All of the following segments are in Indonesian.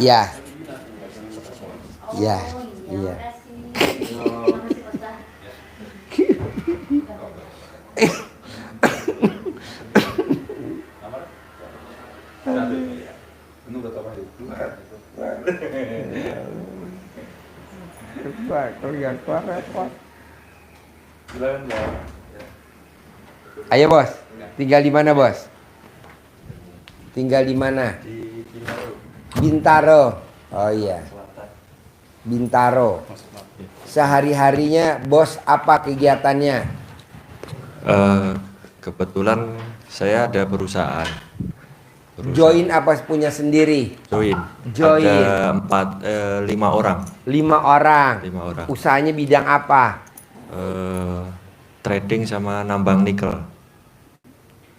Iya. Iya. Iya. Ayo bos, tinggal di mana bos? Tinggal di mana? Di Bintaro. Bintaro. Oh iya. Bintaro. Sehari-harinya bos apa kegiatannya? Kebetulan saya ada perusahaan. Join apa punya sendiri? Join. Join. Ada 5 orang. 5 orang. 5 orang. Usahanya bidang apa? Trading sama nambang nikel.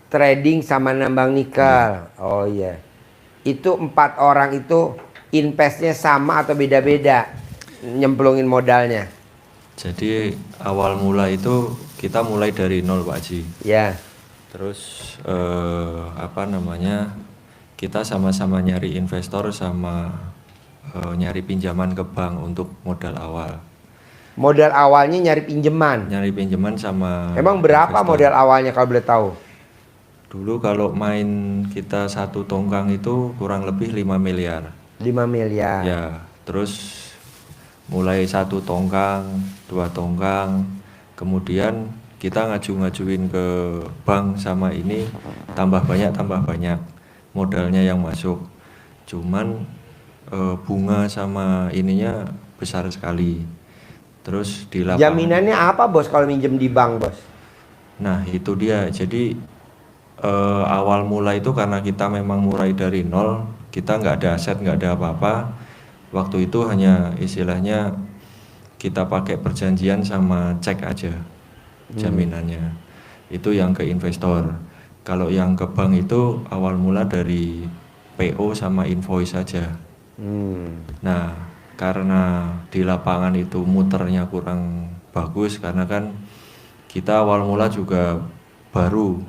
Trading sama nambang nikel. Oh iya. Itu 4 orang itu investnya sama atau beda-beda? Nyemplungin modalnya. Jadi awal mula itu kita mulai dari nol Pak Haji. Ya. Terus kita sama-sama nyari investor sama nyari pinjaman ke bank untuk modal awal. Modal awalnya nyari pinjaman. Nyari pinjaman sama. Emang berapa investor. modal awalnya kalau boleh tahu? Dulu kalau main kita 1 tongkang itu kurang lebih 5 miliar. 5 miliar. Ya, terus mulai 1 tongkang, 2 tongkang, kemudian kita ngajuin ke bank sama ini tambah banyak modalnya yang masuk. Cuman bunga sama ininya besar sekali. Terus di lapangan. Jaminannya apa bos kalau minjem di bank bos? Nah itu dia. Jadi awal mula itu karena kita memang mulai dari nol, kita nggak ada aset, nggak ada apa-apa. Waktu itu hanya istilahnya kita pakai perjanjian sama cek aja jaminannya. Itu yang ke investor. Kalau yang ke bank itu awal mula dari PO sama invoice saja. Nah karena di lapangan itu muternya kurang bagus karena kan kita awal mula juga baru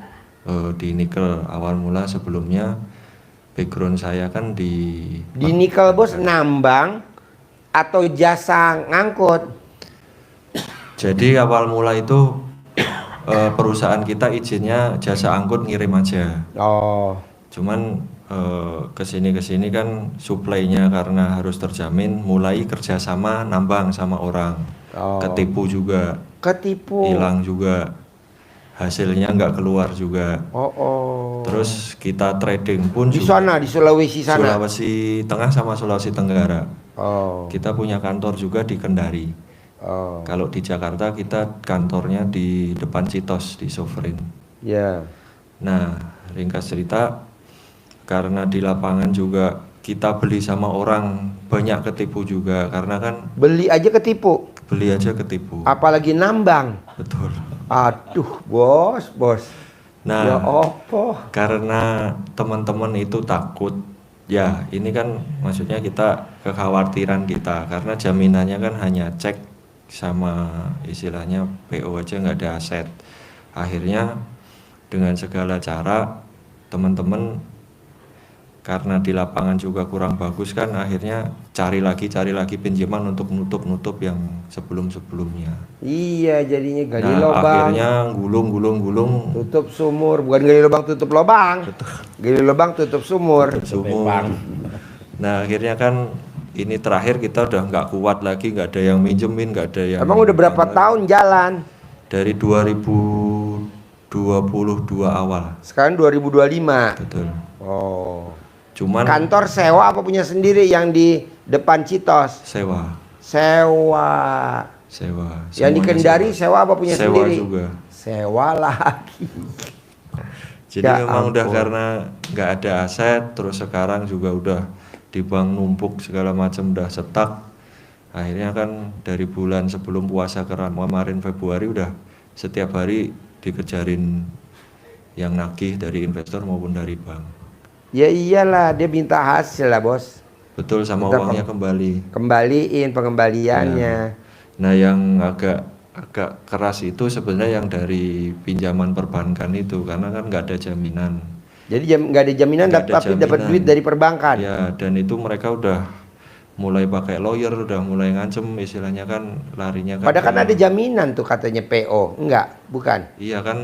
di nikel. Awal mula sebelumnya background saya kan di nikel bos nambang atau jasa ngangkut? Jadi awal mula itu perusahaan kita izinnya jasa angkut ngirim aja. Oh. Cuman kesini kan supply-nya karena harus terjamin, mulai kerjasama nambang sama orang. Ketipu juga. Ketipu. Hilang juga. Hasilnya nggak keluar juga. Terus kita trading pun di sana di Sulawesi sana. Sulawesi Tengah sama Sulawesi Tenggara. Kita punya kantor juga di Kendari. Kalau di Jakarta kita kantornya di depan Citos di Sovereign. Ya. Nah, ringkas cerita, karena di lapangan juga kita beli sama orang banyak ketipu juga karena kan beli aja ketipu. Apalagi nambang. Betul. Aduh, bos. Nah, ya opo. Karena teman-teman itu takut. Ya, ini kan maksudnya kita kekhawatiran kita karena jaminannya kan hanya cek sama istilahnya PO aja, nggak ada aset. Akhirnya dengan segala cara teman-teman karena di lapangan juga kurang bagus kan akhirnya cari lagi pinjaman untuk nutup yang sebelumnya. Iya, jadinya gali lubang. Akhirnya gulung. Tutup sumur, bukan gali lubang tutup lubang. Betul. Gali lubang tutup sumur. Nah akhirnya kan ini terakhir kita udah nggak kuat lagi, nggak ada yang minjemin, nggak ada yang. Emang udah berapa tahun jalan? Dari 2022 awal. Sekarang 2025. Betul. Oh. Cuman kantor sewa apa punya sendiri yang di depan Citos? Sewa. Yang di Kendari sewa apa punya sendiri? Sewa juga. Sewa lagi. Jadi ya memang udah karena nggak ada aset, terus sekarang juga udah di bank numpuk segala macam udah setak. Akhirnya kan dari bulan sebelum puasa kemarin Februari udah setiap hari dikejarin yang nagih dari investor maupun dari bank. Ya iyalah, dia minta hasil lah bos. Betul, sama uangnya kembaliin pengembaliannya. Nah yang agak keras itu sebenarnya yang dari pinjaman perbankan itu karena kan nggak ada jaminan. Jadi nggak ada jaminan, Nggak ada tapi dapat jaminan. duit dari perbankan. Ya, dan itu mereka udah mulai pakai lawyer, udah mulai ngancem, istilahnya kan larinya kan. Padahal kan ada jaminan tuh katanya PO. Enggak, bukan. Iya kan,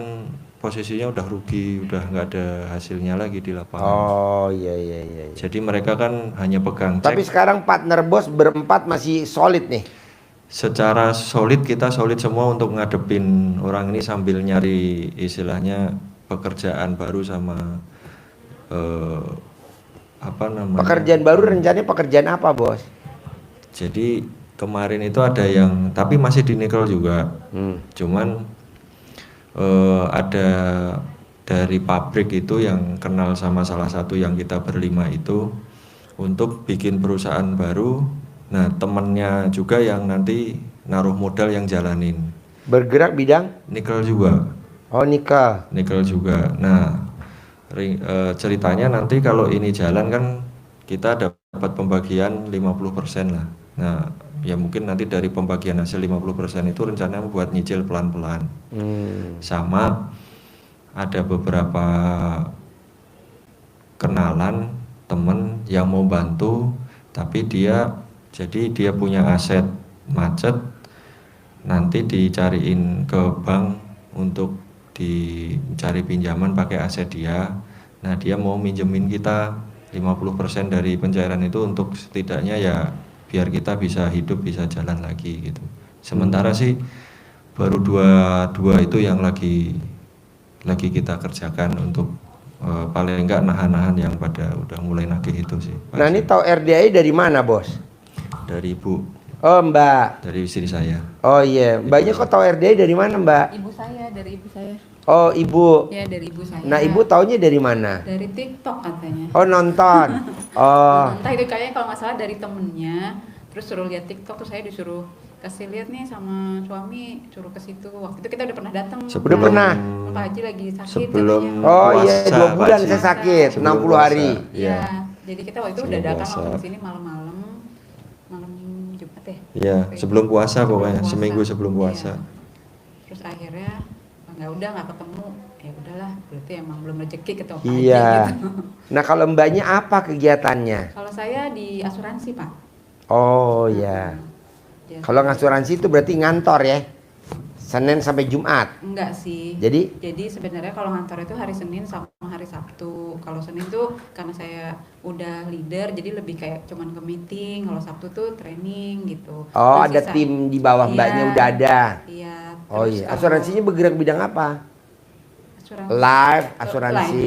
posisinya udah rugi, udah nggak ada hasilnya lagi di lapangan. Oh iya iya iya. Iya. Jadi mereka kan hanya pegang Tapi cek. sekarang partner bos berempat masih solid nih. Secara solid, kita solid semua untuk ngadepin orang ini sambil nyari istilahnya pekerjaan baru sama apa namanya. Pekerjaan baru rencananya pekerjaan apa bos? Jadi kemarin itu ada yang, tapi masih di nikel juga. Cuman ada dari pabrik itu yang kenal sama salah satu yang kita berlima itu untuk bikin perusahaan baru. Nah, temennya juga yang nanti naruh modal yang jalanin. Bergerak bidang? Nikel juga. Oh nikel. Nikel juga. Nah, ceritanya nanti kalau ini jalan kan kita dapat pembagian 50% lah. Nah, ya mungkin nanti dari pembagian hasil 50% itu rencananya buat nyicil pelan-pelan. Sama ada beberapa kenalan temen yang mau bantu, tapi dia punya aset macet, nanti dicariin ke bank untuk dicari pinjaman pakai aset dia. Nah, dia mau minjemin kita 50% dari pencairan itu untuk setidaknya ya biar kita bisa hidup, bisa jalan lagi gitu. Sementara sih baru dua itu yang lagi kita kerjakan untuk paling enggak nahan-nahan yang pada udah mulai nagih itu sih. Nah ini tahu RDI dari mana bos? Dari ibu, Oh mbak. dari istri saya. Oh iya, mbaknya kok tahu RDI dari mana mbak? Ibu saya, dari ibu saya. Oh ibu. Ya, dari ibu saya. Nah ibu taunya dari mana? Dari TikTok katanya. Oh nonton. Oh. Entah itu kayaknya kalau nggak salah dari temennya. Terus suruh lihat TikTok, terus saya disuruh kasih lihat nih sama suami, suruh ke situ. Waktu itu kita udah pernah datang. Udah pernah? Pak Haji lagi sakit Sebelum katanya. Oh iya puasa, 2 bulan Pak Haji. saya sakit, Sebelum 60 hari. puasa. Iya. Jadi kita waktu itu udah Sebelum datang puasa. langsung ke sini malam-malam. Malam Jumat ya. Iya, sebelum puasa Sebelum pokoknya, puasa. seminggu sebelum Iya. puasa. Terus akhirnya nggak ketemu. Ya udahlah, berarti emang belum rezeki ketemu Pak Haji Iya. gitu. Nah kalau mbaknya apa kegiatannya? Kalau saya di asuransi Pak. Oh ya. Ya, Kalau ngasuransi itu berarti ngantor ya? Senin sampai Jumat. enggak sih. Jadi Sebenarnya kalau ngantor itu hari Senin sama hari Sabtu. Kalau Senin tuh karena saya udah leader, jadi lebih kayak cuman ke meeting. Kalau Sabtu tuh training gitu. oh Terus ada sisa- tim di bawah mbaknya Iya, udah ada. Iya. Oh Terus iya. kalau Asuransinya bergerak bidang apa? asuransi, Life, asuransi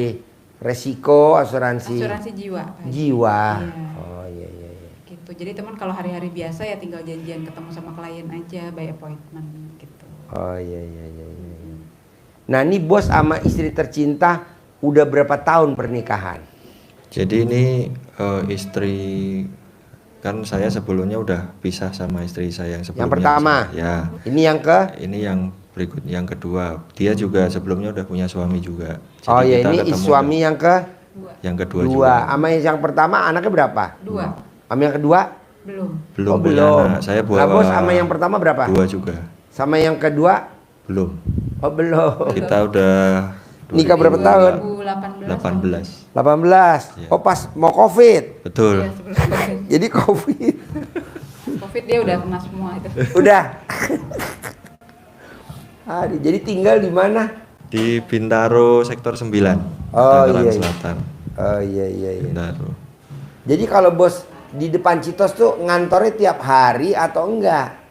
resiko, asuransi asuransi jiwa. Pak Haji. jiwa. Iya. Oh iya iya. Iya. Gitu. Jadi teman kalau hari-hari biasa ya tinggal janjian ketemu sama klien aja, by appointment gitu. Oh iya iya iya. Iya. Nah ini bos sama istri tercinta udah berapa tahun pernikahan? Jadi ini istri, kan saya sebelumnya udah pisah sama istri saya yang sebelumnya. Yang pertama? Ya. Ini yang ke? Ini yang berikut, yang kedua. Dia juga sebelumnya udah punya suami juga. Jadi Oh iya kita ini ketemu suami yang ke? yang kedua juga. Dua. Sama yang pertama anaknya berapa? 2. Sama yang kedua? Belum. Belum Oh, punya belum. anak. Saya Nah, bos sama yang pertama berapa? 2 juga. Sama yang kedua? Belum. Oh belum. Kita udah Nikah berapa tahun? 2018. 18. Iya. Oh pas mau COVID. Betul. Iya, sebelum COVID. Jadi COVID. COVID dia udah kena semua itu. Udah. Aduh, jadi tinggal di mana? Di Bintaro sektor 9. Oh, Tangerang iya, iya. Selatan. Oh iya iya iya. Bintaro. Jadi kalau bos di depan Citos tuh ngantornya tiap hari atau enggak?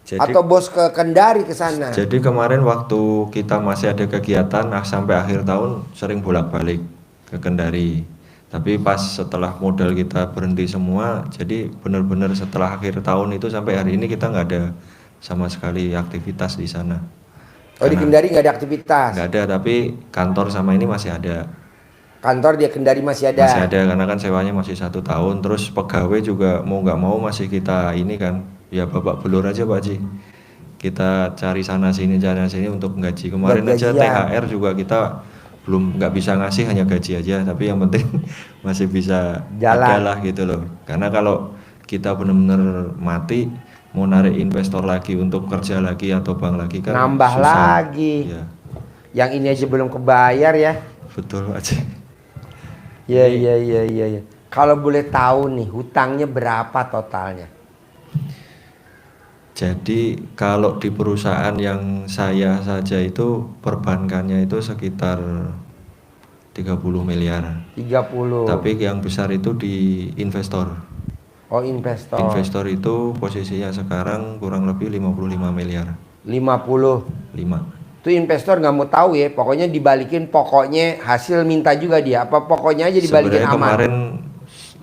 Jadi Atau bos ke Kendari ke sana? Jadi kemarin waktu kita masih ada kegiatan, sampai akhir tahun sering bolak-balik ke Kendari. Tapi pas setelah modal kita berhenti semua, jadi benar-benar setelah akhir tahun itu sampai hari ini kita nggak ada sama sekali aktivitas di sana. Oh di Karena Kendari nggak ada aktivitas? nggak ada, tapi kantor sama ini masih ada. Kantor di Kendari masih ada? Masih ada karena kan sewanya masih 1 tahun. Terus pegawai juga mau nggak mau masih kita ini kan, ya babak belur aja Pak Haji. Kita cari sana sini untuk gaji. Kemarin Buat aja gajian. THR juga kita belum, nggak bisa ngasih, hanya gaji aja. Tapi yang penting masih bisa Jalan. ada lah gitu loh. Karena kalau kita benar-benar mati, mau narik investor lagi untuk kerja lagi atau bank lagi kan Nambah susah. lagi. Iya, Yang ini aja belum kebayar ya. betul Pak Haji. Iya, iya, iya, iya, iya. Kalau boleh tahu nih, hutangnya berapa totalnya? Jadi kalau di perusahaan yang saya saja itu perbankannya itu sekitar 30 miliar. 30. Tapi yang besar itu di investor. Oh, investor. Investor itu posisinya sekarang kurang lebih 55 miliar. 50. 5. Tuh investor nggak mau tahu ya, pokoknya dibalikin, pokoknya hasil minta juga dia. Apa pokoknya aja dibalikin Sebenarnya aman? kemarin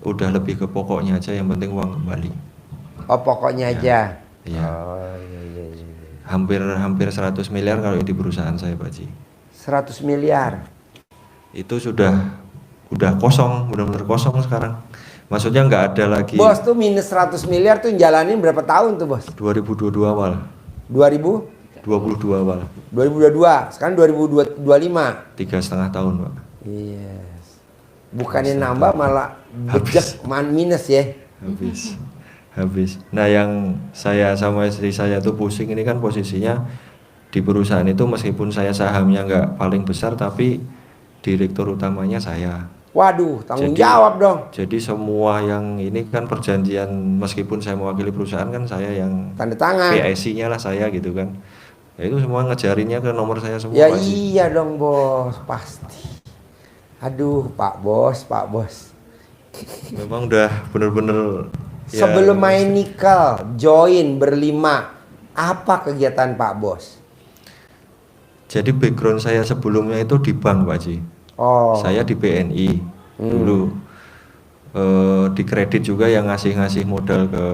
udah lebih ke pokoknya aja, yang penting uang kembali. Oh, pokoknya aja. Iya. Oh, iya, iya, iya. Hampir 100 miliar kalau di perusahaan saya, Pak Ji. 100 miliar. Itu udah kosong, benar-benar kosong sekarang. Maksudnya nggak ada lagi. Bos tuh minus 100 miliar tuh jalanin berapa tahun tuh, Bos? 2022 awal. 2000? 22 awal. 2022. Sekarang 2025. 3,5 tahun, Pak. Yes. Bukannya nambah malah bejek minus ya. Habis. Nah, yang saya sama istri saya tuh pusing ini kan posisinya di perusahaan itu, meskipun saya sahamnya nggak paling besar, tapi direktur utamanya saya. Waduh, tanggung jawab dong. Jadi semua yang ini kan perjanjian, meskipun saya mewakili perusahaan kan saya yang Tanda tangan. PIC-nya lah saya gitu kan. Ya itu semua ngejarinnya ke nomor saya semua, Ya Pak Ji. iya dong, Bos, pasti. Aduh, Pak Bos, Pak Bos. Memang udah bener-bener ya, Sebelum main nikel, join berlima, apa kegiatan Pak Bos? jadi background saya sebelumnya itu di bank, Pak Ji. Oh, Saya di BNI dulu. Di kredit juga yang ngasih modal ke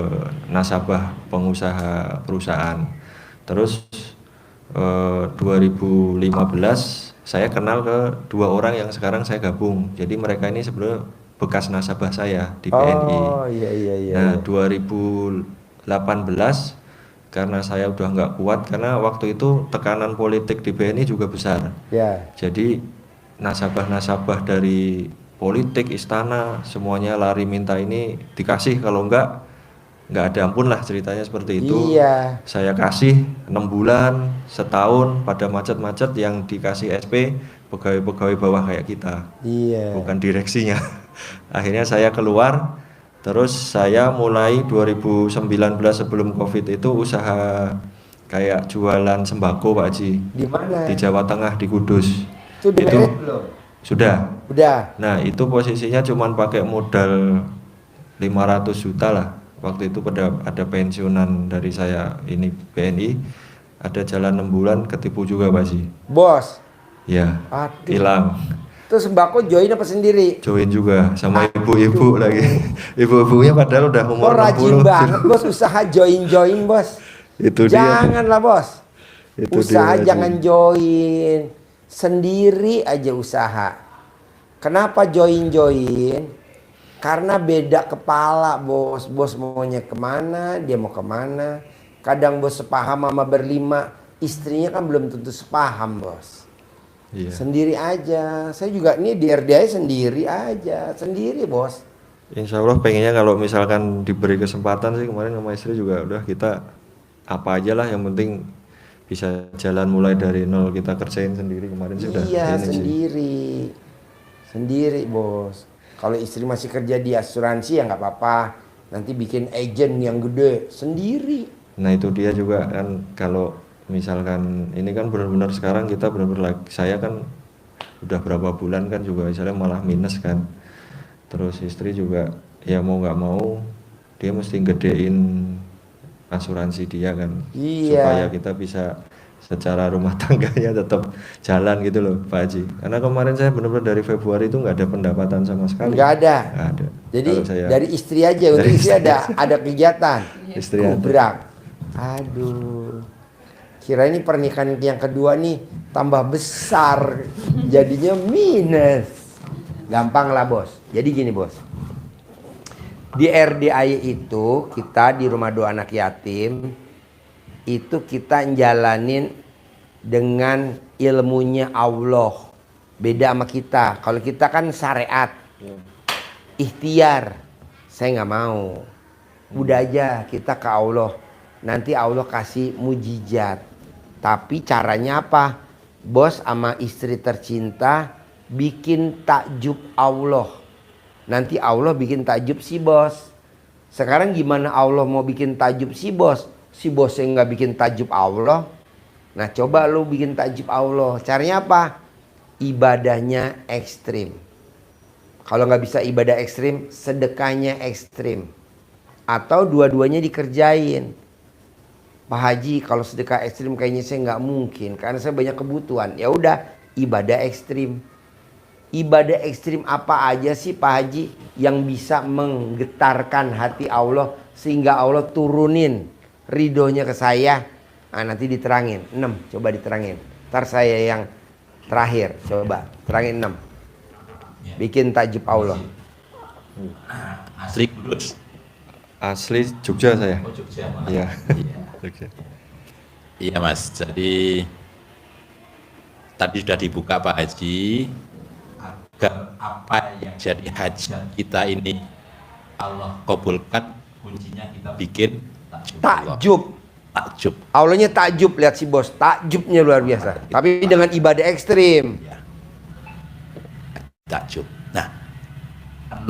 nasabah pengusaha perusahaan. Terus 2015 saya kenal ke 2 orang yang sekarang saya gabung. Jadi mereka ini sebenarnya bekas nasabah saya di BNI. oh iya, iya, iya. Nah, Iya. 2018 karena saya udah nggak kuat, karena waktu itu tekanan politik di BNI juga besar. Ya. Jadi nasabah-nasabah dari politik, istana, semuanya lari minta ini dikasih, kalau nggak ada ampun lah, ceritanya seperti itu. Iya. Saya kasih 6 bulan, setahun, pada macet-macet yang dikasih SP pegawai-pegawai bawah kayak kita, Iya. bukan direksinya. Akhirnya saya keluar, terus saya mulai 2019 sebelum COVID itu usaha kayak jualan sembako, Pak Haji, Di mana? di Jawa Tengah, di Kudus. Itu udah beres belum? Sudah. Udah. Nah, itu posisinya cuman pakai modal 500 juta lah. Waktu itu ada pensiunan dari saya ini BNI, ada jalan 6 bulan, ketipu juga, Pak Haji. Bos. Ya, Aduh. hilang. Itu sembako join apa sendiri? Join juga sama Aduh. ibu-ibu lagi. Ibu-ibunya padahal udah umur Kok rajin 60. banget, Bos, usaha join, Bos. Itu dia. Janganlah, Bos. Itu Usaha dia, Haji. jangan join. Sendiri aja usaha. Kenapa join? Karena beda kepala, Bos. Bos maunya kemana, dia mau kemana. Kadang bos sepaham sama berlima, istrinya kan belum tentu sepaham, Bos. Iya. Sendiri aja. Saya juga ini di RDI sendiri aja. Sendiri, Bos. Insya Allah pengennya kalau misalkan diberi kesempatan sih, kemarin sama istri juga udah kita apa aja lah, yang penting bisa jalan mulai dari nol, kita kerjain sendiri. Kemarin sih udah Iya, ini sih. sendiri, Bos. Kalau istri masih kerja di asuransi ya nggak apa-apa. Nanti bikin agent yang gede sendiri. Nah itu dia juga kan, kalau misalkan ini kan benar-benar sekarang kita benar-benar saya kan udah berapa bulan kan juga misalnya malah minus kan. Terus istri juga ya mau nggak mau dia mesti gedein asuransi dia kan, Iya. supaya kita bisa secara rumah tangganya tetap jalan gitu loh, Pak Haji. Karena kemarin saya benar-benar dari Februari itu nggak ada pendapatan sama sekali. Nggak ada. Nggak ada. Jadi Kalau saya dari istri aja, untuk Dari istri istri ada kegiatan. istri ada. Kubrak. Aduh. Kira ini pernikahan yang kedua nih tambah besar, jadinya minus. Gampang lah, Bos. Jadi gini, Bos. Di RDI itu kita di rumah doa anak yatim itu kita jalanin dengan ilmunya Allah. Beda sama kita. Kalau kita kan syariat, ikhtiar. Saya nggak mau. Udah aja kita ke Allah. Nanti Allah kasih mujizat. Tapi caranya apa? Bos sama istri tercinta bikin takjub Allah. Nanti Allah bikin takjub si bos. Sekarang gimana Allah mau bikin takjub si bos? Si bosnya nggak bikin takjub Allah. Nah coba lu bikin takjub Allah. Caranya apa? Ibadahnya ekstrim. Kalau nggak bisa ibadah ekstrim, sedekahnya ekstrim. Atau dua-duanya dikerjain. Pak Haji, kalau sedekah ekstrim kayaknya saya nggak mungkin karena saya banyak kebutuhan. Ya udah, ibadah ekstrim. Ibadah ekstrim apa aja sih Pak Haji yang bisa menggetarkan hati Allah sehingga Allah turunin ridhonya ke saya? Nah, nanti diterangin 6, coba diterangin. Ntar saya yang terakhir, coba terangin 6. Bikin takjub Allah. Asli Kudus. Asli Jogja saya. Oh, Jogja, Mas. Iya. Iya. Jogja. Iya Mas, jadi tadi sudah dibuka Pak Haji agar apa yang jadi hajat kita ini Allah kabulkan, kuncinya kita bikin takjub. Takjub. Takjub. Allahnya takjub, lihat si bos, takjubnya luar biasa. Tapi dengan ibadah ekstrim. Ya. Takjub. Nah, 6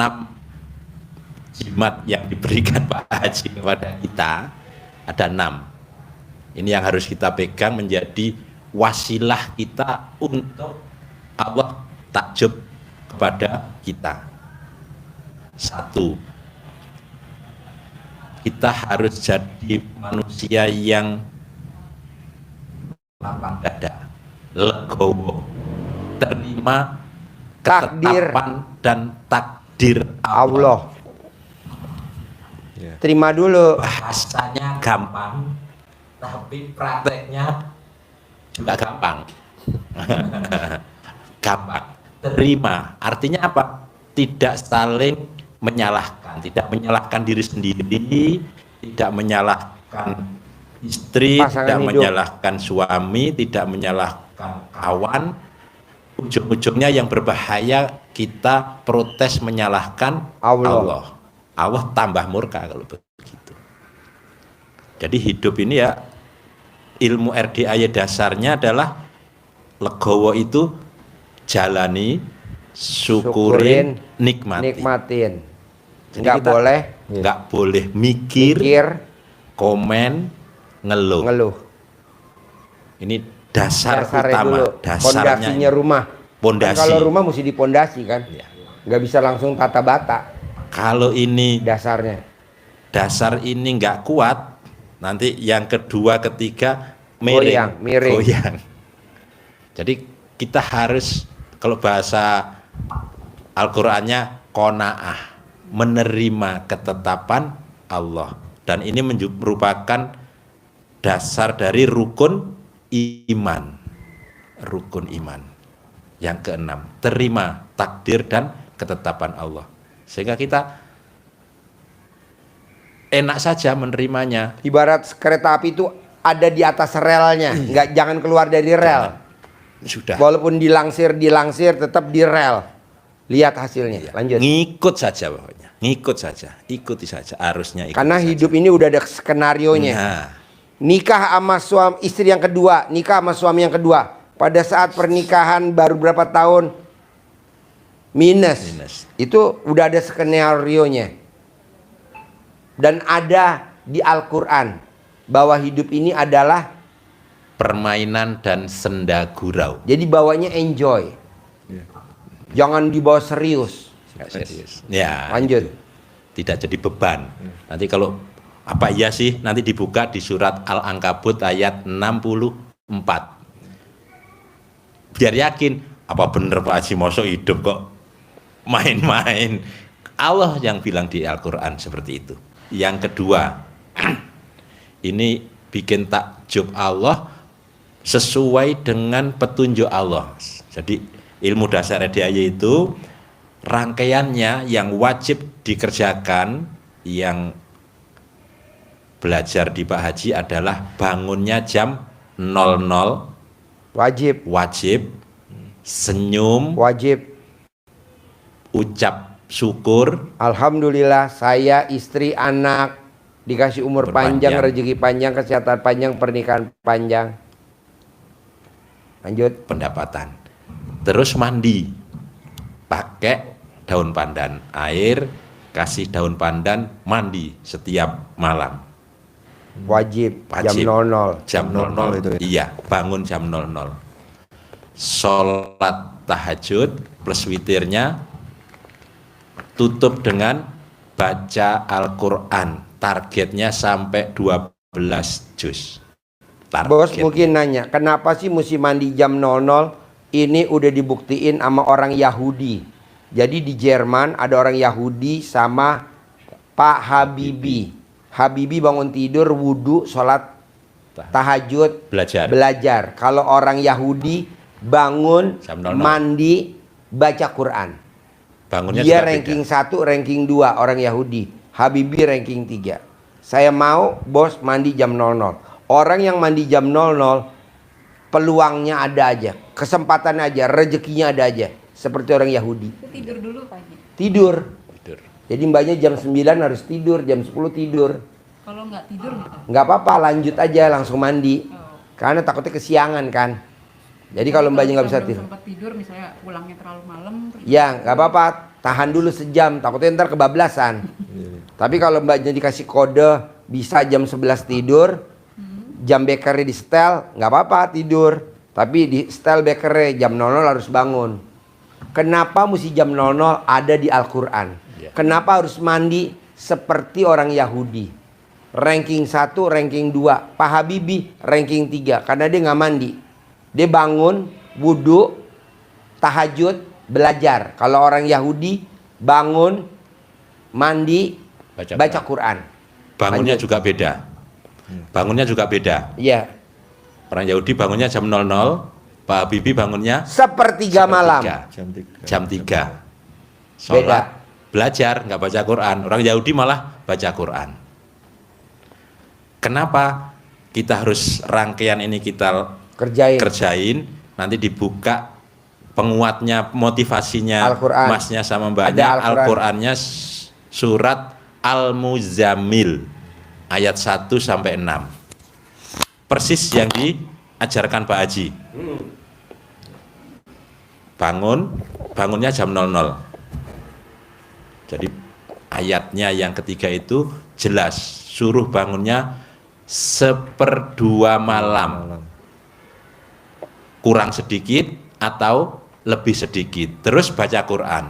jimat yang diberikan Pak Haji kepada kita ada 6. Ini yang harus kita pegang menjadi wasilah kita untuk Allah takjub kepada kita. 1, kita harus jadi manusia yang lapang dada, legowo, terima Takdir ketetapan dan takdir Allah. Ya. Terima dulu. Bahasanya gampang, tapi prakteknya juga gampang. Gampang. Terima, artinya apa? Tidak saling menyalahkan, tidak menyalahkan diri sendiri, tidak menyalahkan istri, Pasangan tidak hidup. menyalahkan suami, tidak menyalahkan kawan. Ujung-ujungnya yang berbahaya kita protes menyalahkan Allah. Allah tambah murka kalau begitu. Jadi hidup ini ya, ilmu RDAY dasarnya adalah legowo itu jalani, syukurin, nikmati. Nikmatin. Jadi Nggak kita boleh nggak boleh mikir, mikir, komen, ngeluh. ngeluh. Ini dasar Dasarnya utama, dulu. dasarnya. Pondasinya rumah. Pondasi. Kan kalau rumah mesti dipondasi kan. Ya. Nggak bisa langsung tata bata Kalau ini dasarnya. dasar ini nggak kuat, nanti yang kedua, ketiga Goyang, miring. goyang. Jadi kita harus, kalau bahasa Al-Qur'annya qanaah, menerima ketetapan Allah. Dan ini merupakan dasar dari rukun iman. Rukun iman. Yang keenam, terima takdir dan ketetapan Allah. Sehingga kita enak saja menerimanya. Ibarat kereta api itu ada di atas relnya, jangan keluar dari rel. Sudah. Walaupun dilangsir tetap di rel. Lihat hasilnya. Lanjut. Ngikut saja pokoknya. Ngikut saja. Ikuti saja. Arusnya ikuti Karena saja. hidup ini udah ada skenarionya. Nah, Nikah sama suami istri yang kedua, nikah sama suami yang kedua. Pada saat pernikahan baru berapa tahun minus. Itu udah ada skenarionya. Dan ada di Al-Qur'an bahwa hidup ini adalah permainan dan senda gurau. jadi bawanya enjoy. Jangan dibawa serius. Nggak serius. Ya. Lanjut. Tidak jadi beban. Nanti kalau apa iya sih, nanti dibuka di surat Al-Ankabut ayat 64. Biar yakin, apa bener Pak Haji Moso hidup kok main-main. Allah yang bilang di Al-Quran seperti itu. Yang kedua, ini bikin takjub Allah sesuai dengan petunjuk Allah. Jadi ilmu dasar RDAY itu rangkaiannya yang wajib dikerjakan, yang belajar di Pak Haji adalah bangunnya jam 00, wajib, senyum, Wajib. ucap syukur, Alhamdulillah saya, istri, anak dikasih umur panjang, Berpanjang. rezeki panjang, kesehatan panjang, pernikahan panjang. Lanjut. pendapatan. Terus mandi. pakai daun pandan, air, kasih daun pandan, mandi setiap malam. Wajib, Wajib. jam 00. Jam 00 itu ya? Iya, bangun jam 00. Sholat tahajud plus witirnya, tutup dengan baca Al-Quran. Targetnya sampai 12 juz. Bos mungkin nanya, kenapa sih mesti mandi jam 00? Ini udah dibuktiin sama orang Yahudi. Jadi di Jerman ada orang Yahudi sama Pak Habibie. Habibie bangun tidur, wudhu, sholat tahajud, belajar. Kalau orang Yahudi bangun, Jam 00. mandi, baca Quran. Bangunnya Dia juga ranking beda. 1, ranking 2 orang Yahudi. Habibie ranking 3. Saya mau bos mandi jam 00. Orang yang mandi jam 00 peluangnya ada aja, kesempatannya aja, rezekinya ada aja. Seperti orang Yahudi. Itu tidur dulu pagi. Tidur. Tidur. Jadi mbaknya jam 9 harus tidur, jam 10 tidur. Kalau nggak tidur gitu. Nggak apa-apa, lanjut aja langsung mandi. Karena takutnya kesiangan kan. Jadi kalau mbaknya nggak bisa belum tidur, sempat tidur misalnya pulangnya terlalu malam terus ya nggak apa-apa, tahan dulu sejam. Takutnya ntar kebablasan. Tapi kalau mbaknya dikasih kode bisa jam 11 tidur, jam bekernya di setel, nggak apa-apa tidur. Tapi di setel bekernya jam 00 harus bangun. Kenapa mesti jam 00 ada di Al-Quran? Ya. Kenapa harus mandi seperti orang Yahudi? Ranking 1, ranking 2. Pak Habibie ranking 3 karena dia nggak mandi. Dia bangun, wudhu, tahajud, belajar. Kalau orang Yahudi bangun, mandi, baca Quran. Bangunnya Lanjut. juga beda. Bangunnya juga beda. Iya. Orang Yahudi bangunnya jam 00, Pak Habibie bangunnya Sepertiga malam. Jam 3. Jam 3. Sholat, belajar, nggak baca Quran. Orang Yahudi malah baca Quran. Kenapa kita harus rangkaian ini kita kerjain? Nanti dibuka penguatnya, motivasinya, Al-Quran. masnya sama mbaknya. Ada Al-Quran. Al-Qurannya surat Al-Muzammil ayat 1 sampai 6. Persis yang diajarkan Pak Haji. Bangunnya jam 00. Jadi ayatnya yang ketiga itu jelas, suruh bangunnya 1/2 malam. Kurang sedikit atau lebih sedikit. Terus baca Quran.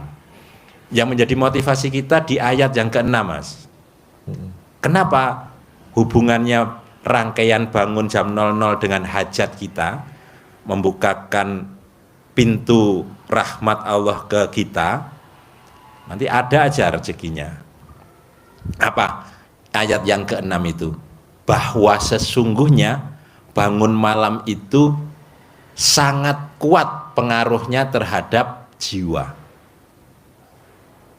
Yang menjadi motivasi kita di ayat yang ke-6, Mas. Kenapa hubungannya rangkaian bangun jam 00 dengan hajat kita, membukakan pintu rahmat Allah ke kita? Nanti ada aja rezekinya. Apa? Ayat yang ke-6 itu. Bahwa sesungguhnya bangun malam itu sangat kuat pengaruhnya terhadap jiwa.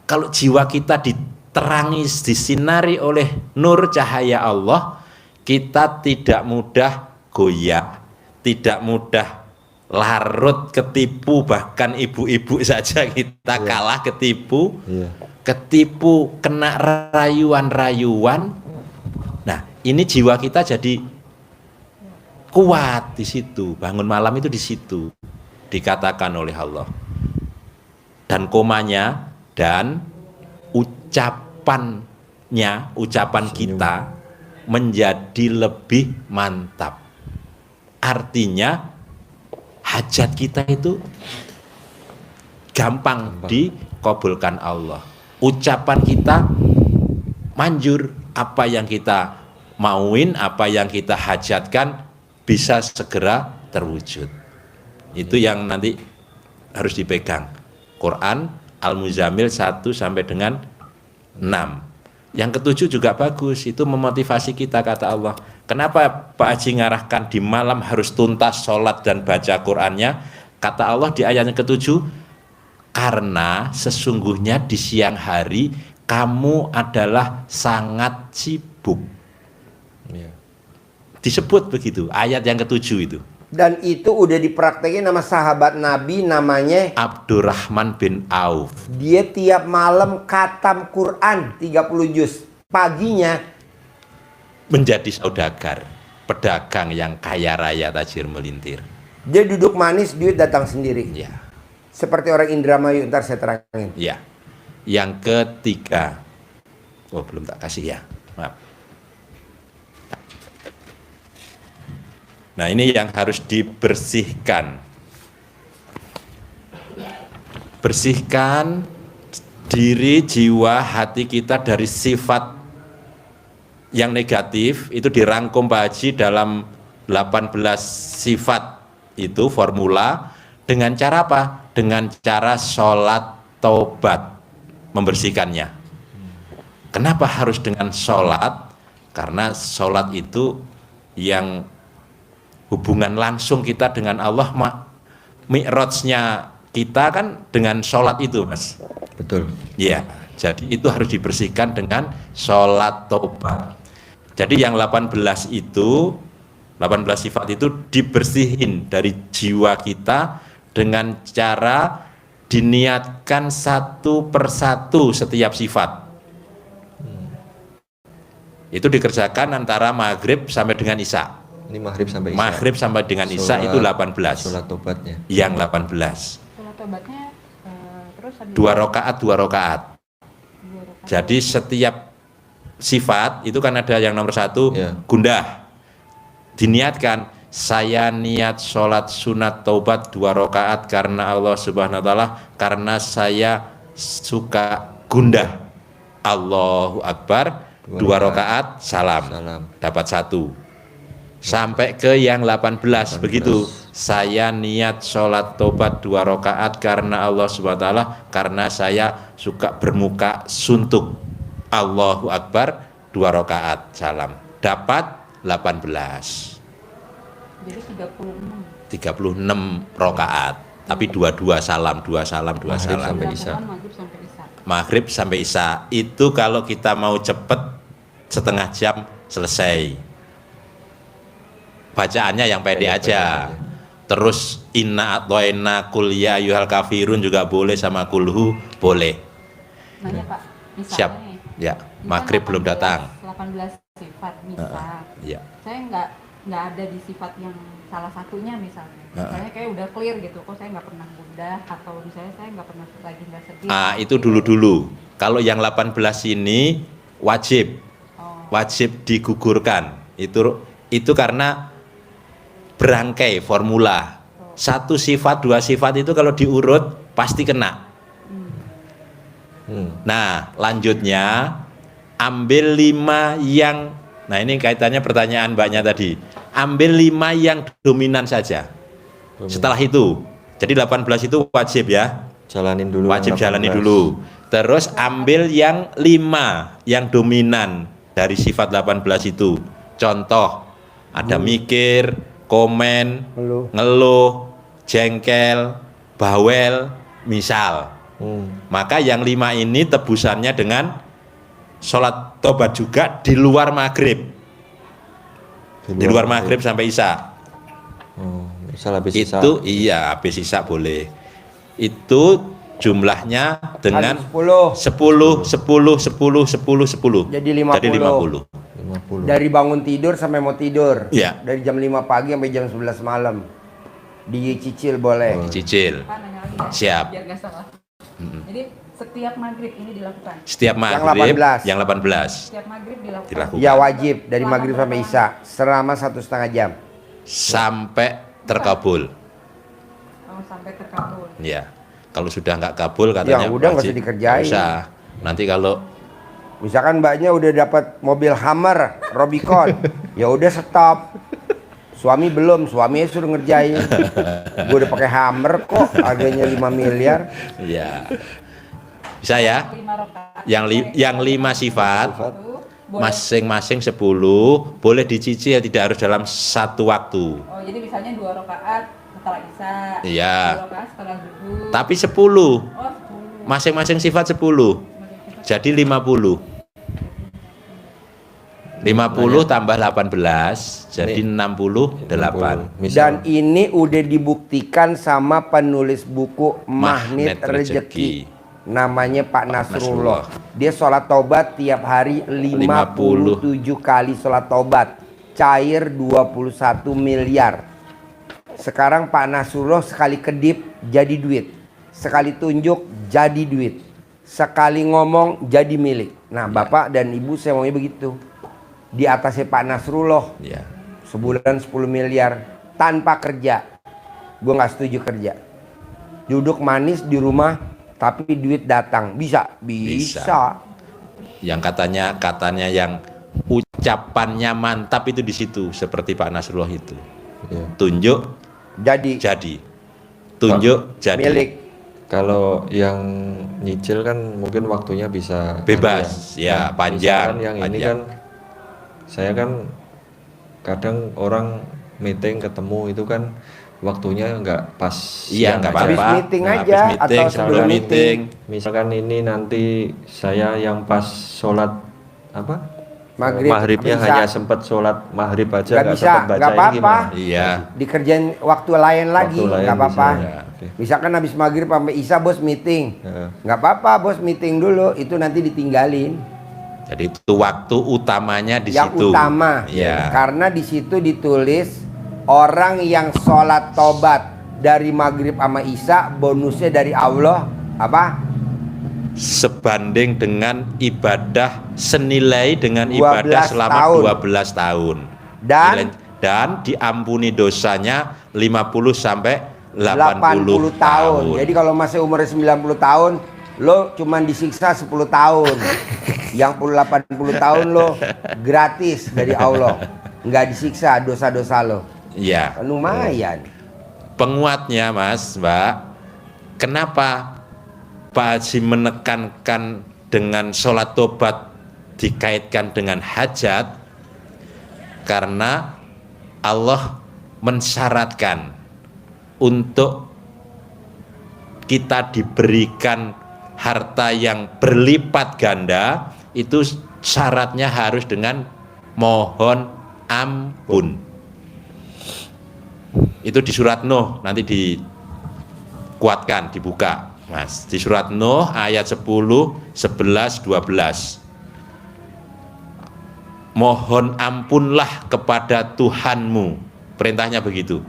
Kalau jiwa kita diterangi, disinari oleh nur cahaya Allah, kita tidak mudah goyah, tidak mudah larut ketipu, bahkan ibu-ibu saja kita kalah ketipu, ketipu kena rayuan-rayuan. Nah, ini jiwa kita jadi kuat di situ. Bangun malam itu di situ dikatakan oleh Allah. Dan komanya dan ucapan kita menjadi lebih mantap. Artinya hajat kita itu gampang dikabulkan Allah. Ucapan kita manjur, apa yang kita mauin, apa yang kita hajatkan bisa segera terwujud. Itu yang nanti harus dipegang. Quran Al-Muzammil 1 sampai dengan 6. Yang ketujuh juga bagus, itu memotivasi kita, kata Allah. Kenapa Pak Haji ngarahkan di malam harus tuntas sholat dan baca Qurannya? Kata Allah di ayat yang ketujuh, karena sesungguhnya di siang hari kamu adalah sangat sibuk. Disebut begitu, ayat yang ketujuh itu. Dan itu udah dipraktekin sama sahabat Nabi namanya Abdurrahman bin Auf. Dia tiap malam khatam Quran 30 juz. Paginya menjadi saudagar, pedagang yang kaya raya tajir melintir. dia duduk manis, duit datang sendiri. Ya. Seperti orang Indramayu, ntar saya terangin. Ya. Yang ketiga. Oh, belum tak kasih ya. Maaf. Nah, ini yang harus dibersihkan. Bersihkan diri, jiwa, hati kita dari sifat yang negatif. Itu dirangkum Pak Haji dalam 18 sifat itu formula. Dengan cara apa? Dengan cara sholat taubat, membersihkannya. Kenapa harus dengan sholat? Karena sholat itu yang hubungan langsung kita dengan Allah. Mi'rajnya kita kan dengan sholat itu, Mas. Betul. Ya, jadi itu harus dibersihkan dengan sholat taubat. Jadi yang 18 sifat itu dibersihin dari jiwa kita dengan cara diniatkan satu persatu setiap sifat. Itu dikerjakan antara maghrib sampai dengan isya. Ini maghrib sampai isya. Maghrib sampai dengan isya itu 18. Sholat tobatnya. Yang 18. Sholat tobatnya terus habis 2 rakaat, 2 rakaat. 2 rakaat. Jadi setiap sifat itu kan ada yang nomor 1 Ya. gundah. Diniatkan, saya niat sholat sunat taubat 2 rakaat karena Allah Subhanahu Wa Taala, karena saya suka gundah. Allahu Akbar, 2 rakaat, salam. Dapat 1. Sampai ke yang 18 begitu. Saya niat sholat taubat 2 rakaat karena Allah Subhanahu Wa Taala, karena saya suka bermuka suntuk. Allahu Akbar, 2 rakaat, salam. Dapat 18. Jadi 36 rakaat. Tapi 2 salam, 2 salam, 2 Maghrib salam. sampai isya. Maghrib sampai isya. Maghrib sampai isya. Itu kalau kita mau cepet setengah jam selesai. Bacaannya yang pendek aja. Terus inna atoina kul ya ayyuhal kafirun juga boleh, sama kulhu boleh. Nanya Pak, misalnya Siap. nih, Ya, ini kan maghrib belum 18 datang. 18 sifat misal. Ya. Saya nggak ada di sifat yang salah satunya misalnya. Misalnya kayak udah clear gitu, kok saya nggak pernah gundah, atau misalnya saya nggak pernah lagi nggak sedih. Itu dulu-dulu. Kalau yang 18 ini wajib. Wajib digugurkan. Itu karena berangkai formula. 1 sifat, 2 sifat itu kalau diurut pasti kena. Nah, lanjutnya ambil 5 yang, nah ini kaitannya pertanyaan Mbaknya tadi. Ambil 5 yang dominan saja. Setelah itu, jadi 18 itu wajib ya. Jalanin dulu. Wajib 18. jalani dulu. Terus ambil yang 5 yang dominan dari sifat 18 itu. Contoh, ada mikir, komen, ngeluh, jengkel, bawel, misal. Maka yang 5 ini tebusannya dengan sholat tobat juga di luar maghrib. Di luar maghrib sampai isya. Misal habis isya. Itu iya, habis isya boleh. Itu jumlahnya dengan 10. 10, 10, 10, 10, 10. Jadi 50. Jadi 50. 50. Dari bangun tidur sampai mau tidur. Iya. Dari jam 5 pagi sampai jam 11 malam. Dicicil boleh. Cicil. Pak nanya lagi ya, Siap. biar nggak salah. Jadi setiap maghrib ini dilakukan. Setiap maghrib 18. yang 18 Setiap maghrib dilakukan. dilakukan Ya wajib dari maghrib sampai isya selama 1,5 jam. sampai terkabul. Sampai terkabul. Ya. Kalau sudah nggak kabul katanya Ya udah, nggak wajib. usah dikerjain. Nggak usah. Nanti kalau Misalkan mbaknya udah dapat mobil Hummer, Robicon, ya udah stop. Suami belum, suaminya suruh ngerjain. Gue udah pakai Hummer kok, harganya 5 miliar. ya bisa ya. 5 rakaat. Yang 5 sifat Boleh. masing-masing 10 boleh dicicil, tidak harus dalam satu waktu. Oh, jadi misalnya 2 rakaat setelah isya. Iya. 2 rakaat setelah zuhur. Tapi 10 Oh, 10. masing-masing sifat 10. Jadi 50. 50 tambah 18 jadi 68. Dan ini udah dibuktikan sama penulis buku Magnet Rezeki. Namanya Pak Nasrullah. Dia sholat tobat tiap hari 57 kali sholat tobat. Cair 21 miliar. Sekarang Pak Nasrullah sekali kedip jadi duit. sekali tunjuk jadi duit, sekali ngomong jadi milik. Nah, Bapak dan Ibu saya maunya begitu. Di atasnya Pak Nasrullah, Ya. sebulan 10 miliar tanpa kerja. Gue nggak setuju kerja. Duduk manis di rumah tapi duit datang. Bisa. Yang katanya yang ucapannya mantap itu di situ, seperti Pak Nasrullah itu. Iya. Tunjuk Jadi tunjuk jadi milik. Kalau yang nyicil kan mungkin waktunya bisa bebas, ya, panjang. Misalkan yang ini panjang. kan saya kan kadang orang meeting ketemu itu kan waktunya nggak pas Iya, siang nggak aja. apa-apa. Habis meeting Nah, aja, habis meeting, atau sebelum meeting. Misalkan ini nanti saya yang pas sholat apa? Maghribnya bisa. hanya sempat sholat maghrib aja Nggak nggak bisa, sempat baca nggak ini apa-apa. gimana? Iya. Dikerjain waktu lain lagi, Waktu lain nggak apa-apa. bisa, ya. Oke. Misalkan habis maghrib sampai isya bos meeting, Ya. nggak apa-apa bos meeting dulu, itu nanti ditinggalin. Jadi itu waktu utamanya di Yang situ. utama, Iya. karena di situ ditulis orang yang sholat tobat dari maghrib sama isya bonusnya dari Allah apa? Sebanding dengan ibadah senilai dengan 12 ibadah selama tahun. 12 tahun. Dan diampuni dosanya 50 sampai 80 tahun. Jadi kalau masih umurnya 90 tahun, lo cuman disiksa 10 tahun. Yang 80 tahun lo gratis dari Allah. Nggak disiksa dosa-dosa lo. Iya. Lumayan. Penguatnya Mas, Mbak, kenapa Pak Haji menekankan dengan sholat tobat dikaitkan dengan hajat? Karena Allah mensyaratkan untuk kita diberikan harta yang berlipat ganda, itu syaratnya harus dengan mohon ampun. Itu di surat Nuh, nanti dikuatkan, dibuka Mas, di surat Nuh ayat 10, 11, 12. Mohon ampunlah kepada Tuhanmu, perintahnya begitu.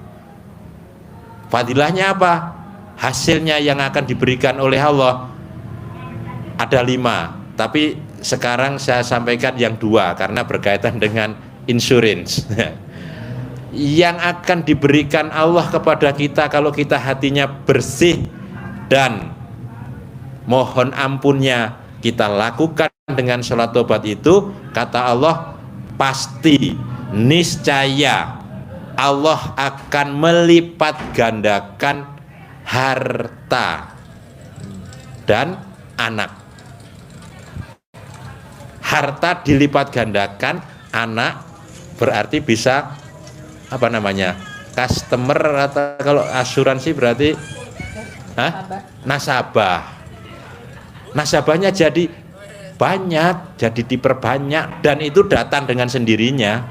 Fadilahnya apa? Hasilnya yang akan diberikan oleh Allah ada 5, tapi sekarang saya sampaikan yang 2 karena berkaitan dengan insurance. Yang akan diberikan Allah kepada kita kalau kita hatinya bersih dan mohon ampunnya kita lakukan dengan sholat tobat itu, kata Allah, pasti niscaya Allah akan melipat gandakan harta dan anak. Harta dilipat gandakan, anak berarti bisa apa namanya, customer, atau kalau asuransi berarti nasabah. Nasabahnya jadi banyak, jadi diperbanyak, dan itu datang dengan sendirinya.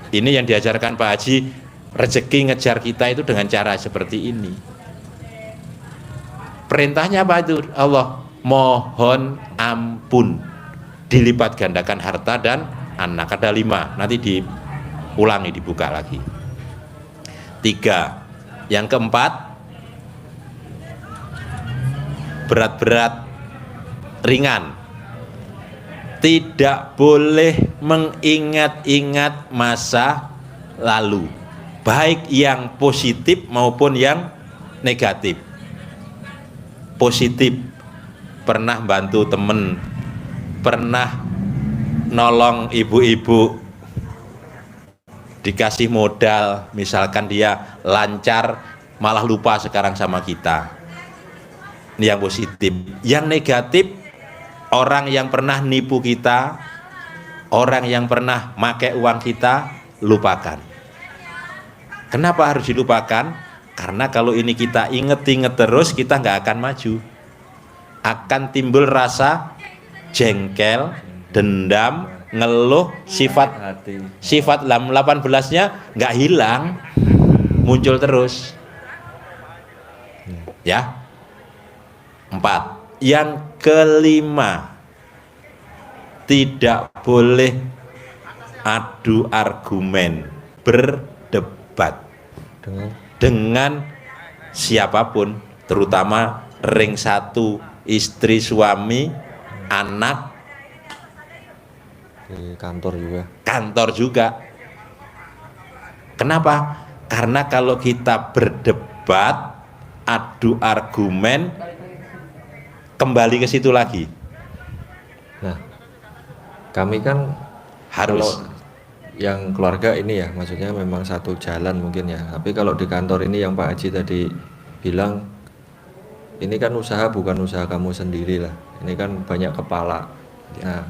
Ini yang diajarkan Pak Haji, rezeki ngejar kita itu dengan cara seperti ini. Perintahnya apa itu? Allah mohon ampun, dilipat gandakan harta dan anak. Ada 5, nanti diulangi, dibuka lagi. 3, yang keempat, berat-berat ringan, tidak boleh mengingat-ingat masa lalu, baik yang positif maupun yang negatif. Positif, pernah bantu temen, pernah nolong ibu-ibu, dikasih modal, misalkan dia lancar malah lupa sekarang sama kita. Ini yang positif. Yang negatif, orang yang pernah nipu kita, orang yang pernah pakai uang kita, lupakan. Kenapa harus dilupakan? Karena kalau ini kita inget-inget terus, kita nggak akan maju. Akan timbul rasa jengkel, dendam, ngeluh, sifat 18-nya nggak hilang, muncul terus. Ya. 4. Yang kelima, tidak boleh adu argumen, berdebat dengan siapapun, terutama ring 1 istri, suami, anak, Di kantor juga. kantor juga. Kenapa? Karena kalau kita berdebat, adu argumen, kembali ke situ lagi. Nah, kami kan Harus. kalau yang keluarga ini ya, maksudnya memang satu jalan mungkin ya. Tapi kalau di kantor ini yang Pak Haji tadi bilang, ini kan usaha bukan usaha kamu sendiri lah. Ini kan banyak kepala. Nah,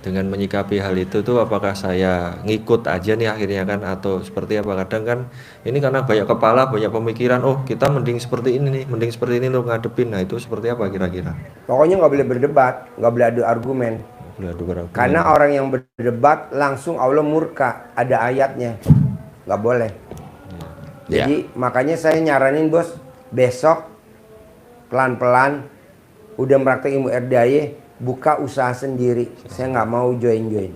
dengan menyikapi hal itu tuh apakah saya ngikut aja nih akhirnya kan, atau seperti apa? Kadang kan ini karena banyak kepala, banyak pemikiran, oh kita mending seperti ini nih, mending seperti ini loh ngadepin. Nah itu seperti apa kira-kira? Pokoknya nggak boleh berdebat, nggak boleh adu argumen. Boleh adu argumen. Karena orang yang berdebat langsung Allah murka, ada ayatnya, nggak boleh. Jadi makanya saya nyaranin bos, besok pelan-pelan udah praktek ilmu RDAY, buka usaha sendiri. Saya nggak mau join-join.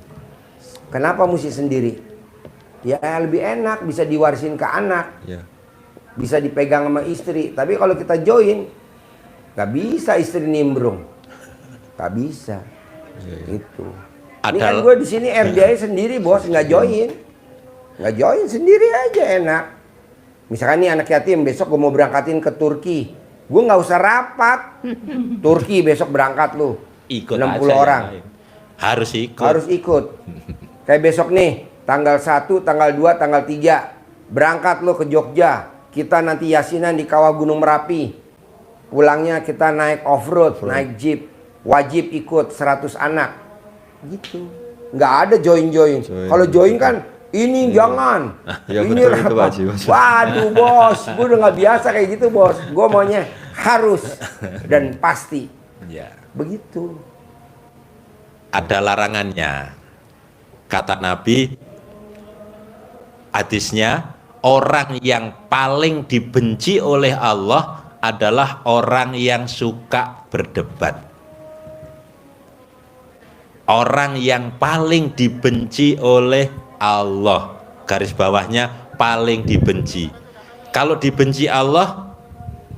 Kenapa mesti sendiri? Ya lebih enak, bisa diwarisin ke anak, Ya. bisa dipegang sama istri. Tapi kalau kita join, nggak bisa istri nimbrung, nggak bisa. Itu. Ini kan gue di sini RDAY sendiri bos, nggak join, sendiri aja enak. Misalkan nih anak yatim, besok gue mau berangkatin ke Turki, gue nggak usah rapat. Turki besok berangkat lu, Ikut 60 aja orang. yang lain. Harus ikut. Harus ikut. Kayak besok nih, tanggal 1, tanggal 2, tanggal 3 berangkat lo ke Jogja. Kita nanti yasinan di kawah Gunung Merapi. Pulangnya kita naik off-road, naik jeep. Wajib ikut 100 anak. Gitu. Nggak ada join-join. Kalau join kan, ini jangan. Ya, Ini betul itu, apa? Pak Haji, Mas. Waduh bos, gue udah nggak biasa kayak gitu bos. Gue maunya harus dan pasti. Ya. Begitu. Ada larangannya. Kata Nabi, hadisnya, orang yang paling dibenci oleh Allah adalah orang yang suka berdebat. Orang yang paling dibenci oleh Allah, garis bawahnya paling dibenci. Kalau dibenci Allah,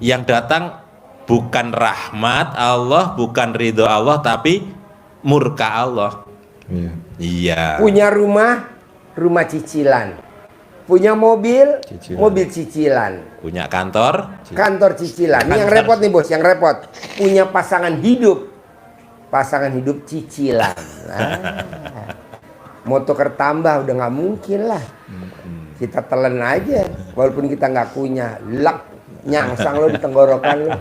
yang datang bukan rahmat Allah, bukan ridho Allah, tapi murka Allah. Iya. Iya. Punya rumah, rumah cicilan. Punya mobil, Cicilan. mobil cicilan. Punya kantor, Kantor cicilan. Ini yang repot nih bos, yang repot. Punya pasangan hidup cicilan. Mau tuker tambah udah nggak mungkin lah. Kita telan aja, walaupun kita nggak punya. Lek, nyangsang lo di tenggorokan lo.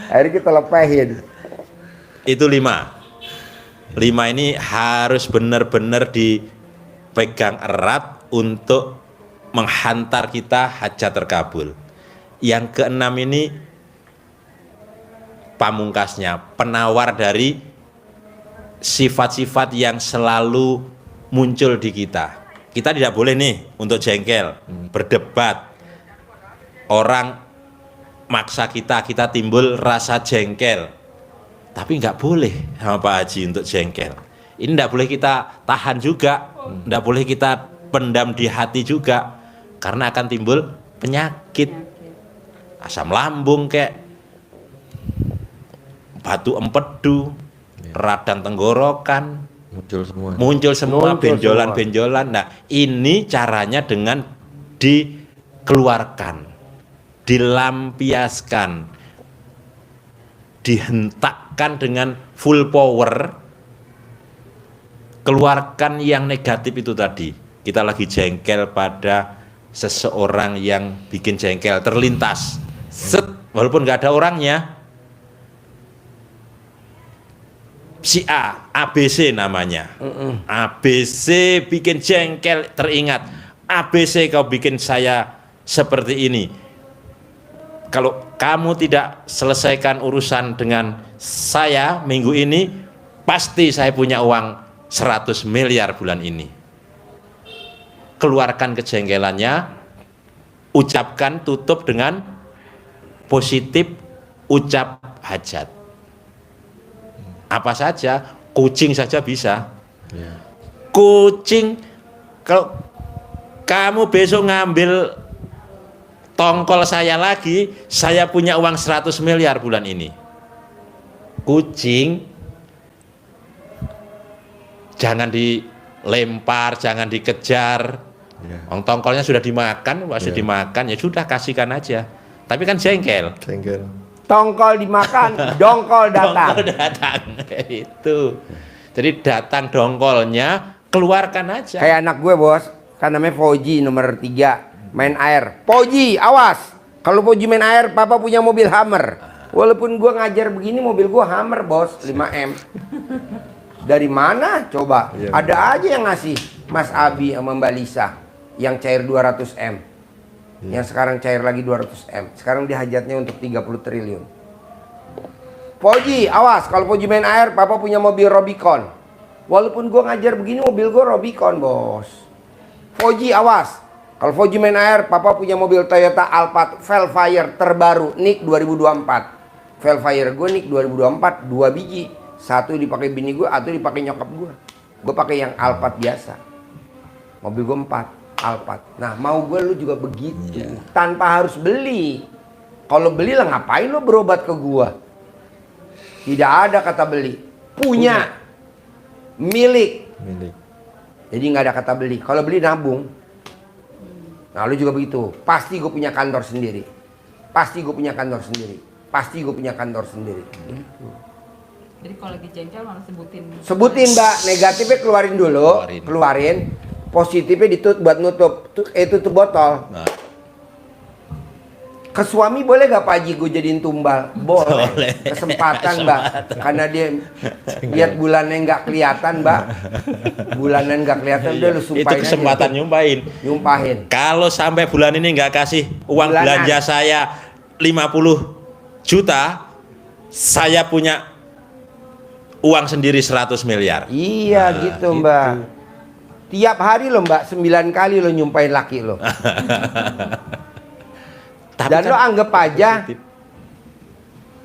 Akhirnya kita lepahin. itu 5. 5 ini harus benar-benar dipegang erat untuk menghantar kita hajat terkabul. Yang keenam ini pamungkasnya, penawar dari sifat-sifat yang selalu muncul di kita. Kita tidak boleh nih untuk jengkel, berdebat. Orang maksa kita timbul rasa jengkel. Tapi nggak boleh sama Pak Haji untuk jengkel. Ini nggak boleh kita tahan juga, nggak boleh kita pendam di hati juga, karena akan timbul penyakit, asam lambung kayak batu empedu, radang tenggorokan, muncul semua benjolan-benjolan. Nah, ini caranya dengan dikeluarkan, dilampiaskan, dihentakkan dengan full power. Keluarkan yang negatif itu tadi. Kita lagi jengkel pada seseorang yang bikin jengkel, terlintas, set, walaupun nggak ada orangnya. Si A, ABC namanya. ABC bikin jengkel, teringat. ABC kau bikin saya seperti ini. Kalau kamu tidak selesaikan urusan dengan saya minggu ini, pasti saya punya uang 100 miliar bulan ini. Keluarkan kejengkelannya, ucapkan, tutup dengan positif, ucap hajat. Apa saja, kucing saja bisa. Kucing, kalau kamu besok ngambil tongkol saya lagi, saya punya uang 100 miliar bulan ini. Kucing jangan dilempar, jangan dikejar. Iya. Tongkolnya sudah dimakan, sudah Iya. dimakan, ya sudah kasihkan aja. Tapi kan jengkel. Jengkel. Tongkol dimakan, dongkol datang. Dongkol datang. Itu. Jadi datang dongkolnya, keluarkan aja. Kayak anak gue bos, kan namanya Fauji nomor 3, main air. Fauji, awas. Kalau Fauji main air, papa punya mobil Hummer. Walaupun gue ngajar begini, mobil gue Hummer bos, 5M. Dari mana? Coba. Iya. Ada aja yang ngasih Mas Abi sama Mbak Lisa yang cair 200M. Yang sekarang cair lagi 200M. Sekarang dia hajatnya untuk 30 triliun. Fauji, awas. Kalau Fauji main air, papa punya mobil Rubicon. Walaupun gue ngajar begini, mobil gue Rubicon bos. Fauji, awas. Kalau Fauji main air, papa punya mobil Toyota Alphard Velfire terbaru NIK 2024. Velfire gue NIK 2024 2 biji. Satu dipakai bini gue, satu dipakai nyokap gue. Gue pakai yang Alphard biasa. Mobil gue 4 Alphard. Nah, mau gue lu juga begitu. Tanpa harus beli. Kalau beli lah ngapain lu berobat ke gue? Tidak ada kata beli. Punya. Milik. Jadi nggak ada kata beli. Kalau beli nabung. Nah, lu juga begitu. Pasti gue punya kantor sendiri. Pasti gue punya kantor sendiri. Pasti gue punya kantor sendiri. Gitu. Jadi kalau lagi jengkel malah Sebutin mbak, negatifnya keluarin dulu, keluarin. Positifnya ditutup buat nutup. Tutup botol. Nah, Ke suami boleh gak Pak Haji gue jadiin tumbal? Boleh. Boleh. Kesempatan mbak. Karena dia lihat bulannya nggak kelihatan mbak. Bulannya nggak kelihatan, udah lu sumpahin itu kesempatan aja. nyumpahin. Nyumpahin. Kalau sampai bulan ini nggak kasih uang Bulanan. belanja saya 50 juta, saya punya uang sendiri 100 miliar. Iya Nah, gitu mbak. Tiap hari lo mbak, 9 kali lo nyumpahin laki lo. Tapi Dan kan lo anggap aja positif.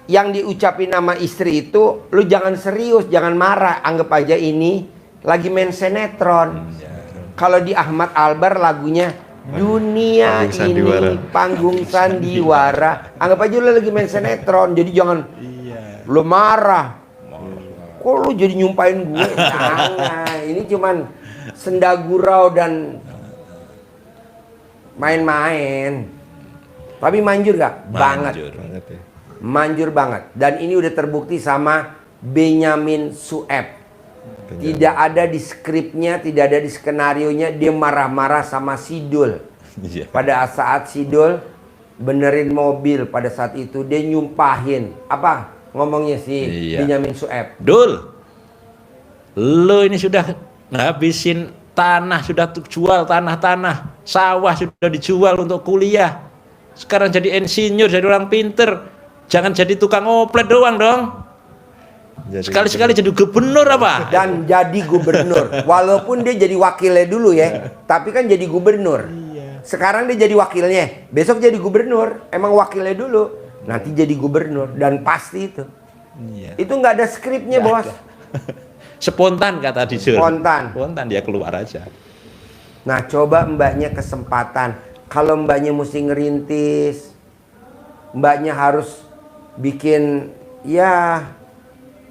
yang diucapin nama istri itu, lo jangan serius, jangan marah. Anggap aja ini lagi main sinetron. Kalau di Ahmad Albar lagunya Dunia Panggung Sandiwara. ini panggung sandiwara. Anggap aja lo lagi main sinetron. Jadi jangan lo marah. Kok lo jadi nyumpahin gue? Jangan. Ini cuman sendagurau dan main-main. Tapi manjur gak? Banget. Banget ya. Manjur banget. Dan ini udah terbukti sama Benyamin Sueb. Tidak ada di skripnya, tidak ada di skenarionya dia marah-marah sama Sidul. Iya. Pada saat Sidul benerin mobil, pada saat itu dia nyumpahin. Apa ngomongnya si Iya. Benyamin Sueb? Dul, lo ini sudah ngabisin tanah, sudah jual tanah-tanah, sawah sudah dijual untuk kuliah. Sekarang jadi insinyur, jadi orang pinter. Jangan jadi tukang oplet doang dong. Sekali-sekali jadi gubernur apa? Dan jadi gubernur. Walaupun dia jadi wakilnya dulu ya, tapi kan jadi gubernur. Sekarang dia jadi wakilnya, besok jadi gubernur. Emang wakilnya dulu, nanti jadi gubernur. Dan pasti itu. Iya. Itu nggak ada skripnya bos. Spontan kata Dijur. Spontan. Spontan dia keluar aja. Nah coba mbaknya kesempatan. Kalau mbaknya mesti ngerintis, mbaknya harus bikin ya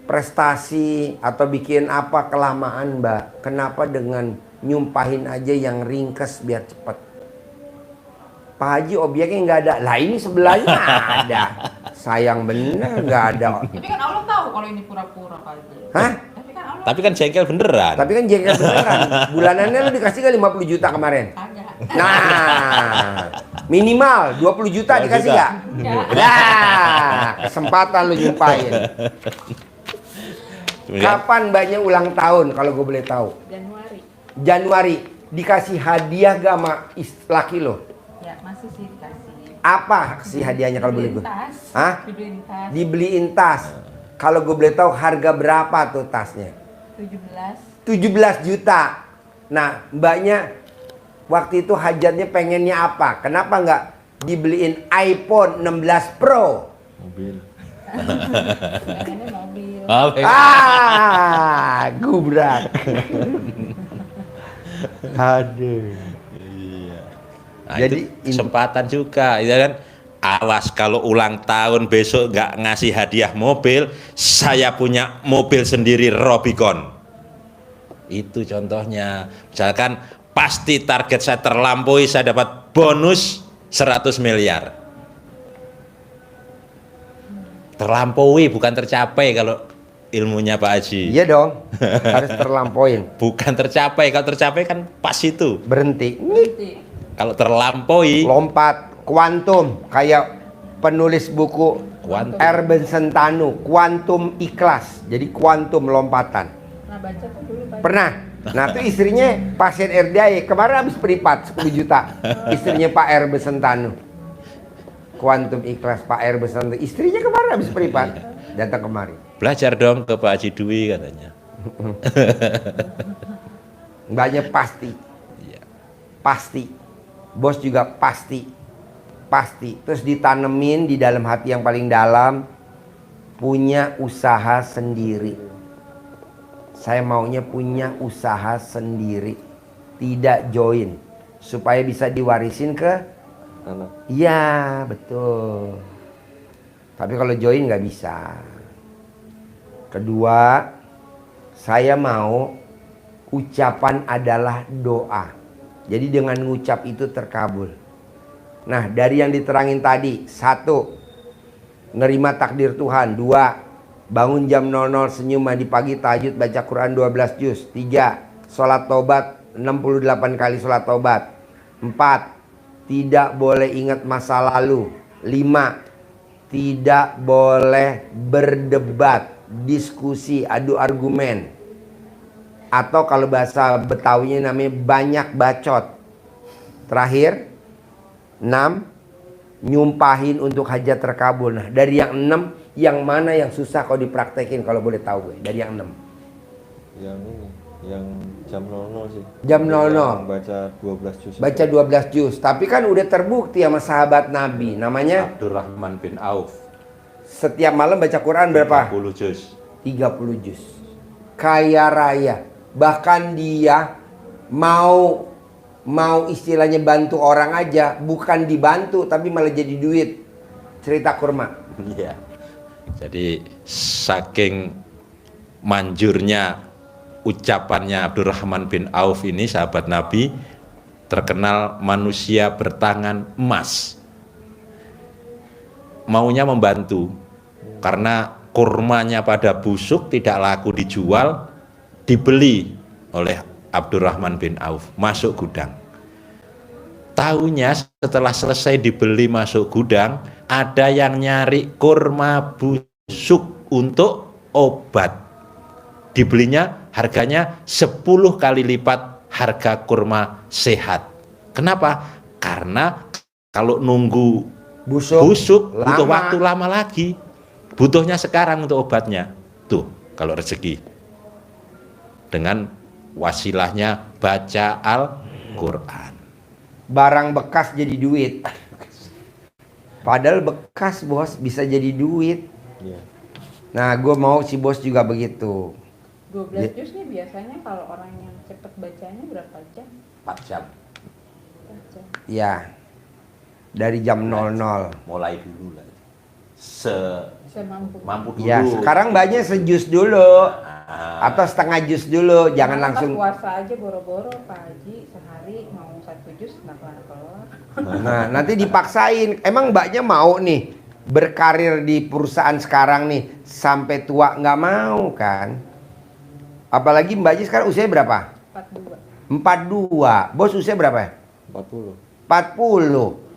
prestasi atau bikin apa kelamaan mbak. Kenapa dengan nyumpahin aja yang ringkes biar cepet? Pak Haji obyeknya nggak ada. Lah ini sebelahnya ada. Sayang bener nggak ada. Tapi kan Allah tahu kalau ini pura-pura Pak Haji. Hah? Tapi kan Allah Tapi kan jengkel beneran. Tapi kan jengkel beneran. Bulanannya lu dikasih gak 50 juta kemarin? kagak. Nah, minimal 20 juta 20 dikasih juta. gak? Nah, kesempatan lu nyumpahin. Kemudian, Kapan mbaknya ulang tahun kalau gue boleh tahu? Januari. Januari. Dikasih hadiah gak sama laki lo? Ya, masih sih dikasih. Apa sih hadiahnya kalau boleh gue? Dibeliin tas. Hah? Dibeliin tas. Dibeliin tas. Kalau gue boleh tahu harga berapa tuh tasnya? 17. 17 juta. Nah, mbaknya waktu itu hajatnya pengennya apa? Kenapa nggak dibeliin iPhone 16 Pro? Mobil. Pengennya mobil. Gubrak. Aduh. Iya. Nah, Jadi itu kesempatan juga, ya kan? Awas kalau ulang tahun besok nggak ngasih hadiah mobil, saya punya mobil sendiri Robicon. Itu contohnya. Misalkan pasti target saya terlampaui, saya dapat bonus 100 miliar. Terlampaui bukan tercapai kalau ilmunya Pak Haji. iya dong, harus terlampauin. Bukan tercapai, kalau tercapai kan pas itu. Berhenti. Kalau terlampaui, Lompat kuantum kayak penulis buku Quantum. Erben Sentanu, kuantum ikhlas. Jadi kuantum lompatan. Nah baca tuh dulu Pak. Pernah. Nah, itu istrinya pasien RDI kemarin habis privat 10 juta. Istrinya Pak Erben Sentanu. Kuantum ikhlas Pak Erben Sentanu. Istrinya kemarin habis privat. Datang kemari. belajar dong ke Pak Haji Dwi katanya. Mbaknya pasti. Iya. Pasti. Bos juga pasti. Pasti. Terus ditanemin di dalam hati yang paling dalam, punya usaha sendiri. Saya maunya punya usaha sendiri, tidak join, supaya bisa diwarisin ke Anak. iya betul. Tapi kalau join nggak bisa. Kedua, saya mau ucapan adalah doa. Jadi dengan ngucap itu terkabul. Nah, dari yang diterangin tadi, 1, nerima takdir Tuhan. 2, bangun jam 00 senyum mandi pagi tahajud baca Quran 12 juz. 3, sholat tobat 68 kali sholat tobat. 4, tidak boleh ingat masa lalu. 5, tidak boleh berdebat, diskusi, adu argumen. Atau kalau bahasa Betawinya namanya banyak bacot. Terakhir, 6, nyumpahin untuk hajat terkabul. Nah, dari yang 6, yang mana yang susah kalau dipraktekin kalau boleh tahu gue? Dari yang 6. Yang ini, yang jam 00 sih. Jam 00. Yang baca 12 juz. Baca 12 juz. Tapi kan udah terbukti sama sahabat Nabi. Namanya Abdurrahman bin Auf. setiap malam baca Quran berapa? 10 juz. 30 juz. Kaya raya. Bahkan dia mau istilahnya bantu orang aja, bukan dibantu tapi malah jadi duit. Cerita kurma. Iya. Jadi saking manjurnya ucapannya Abdurrahman bin Auf ini, sahabat Nabi, terkenal manusia bertangan emas. Maunya membantu karena kurmanya pada busuk, tidak laku dijual, dibeli oleh Abdurrahman bin Auf, masuk gudang. Tahunya setelah selesai dibeli masuk gudang, ada yang nyari kurma busuk untuk obat. Dibelinya harganya 10 kali lipat harga kurma sehat. Kenapa? Karena kalau nunggu busuk butuh lama. waktu lama lagi. Butuhnya sekarang untuk obatnya. Tuh, kalau rezeki. Dengan wasilahnya baca Al-Quran. Barang bekas jadi duit. Padahal bekas bos bisa jadi duit. Iya. Nah, gue mau si bos juga begitu. 12 juz nih biasanya kalau orang yang cepet bacanya berapa jam? 4 jam. 4 jam. Ya, dari jam 00. Mulai dulu lah. Semampu. Mampu dulu. Ya, sekarang banyak sejus dulu. Ah, Atau setengah jus dulu. Jangan Karena langsung. pas puasa aja boro-boro Pak Haji sehari mau 1 juz nggak kelar-kelar. Nah, nanti dipaksain. Emang mbaknya mau nih berkarir di perusahaan sekarang nih sampai tua? Nggak mau kan? Apalagi mbaknya sekarang usianya berapa? 42. 42. Bos usia berapa ya? 40. 40.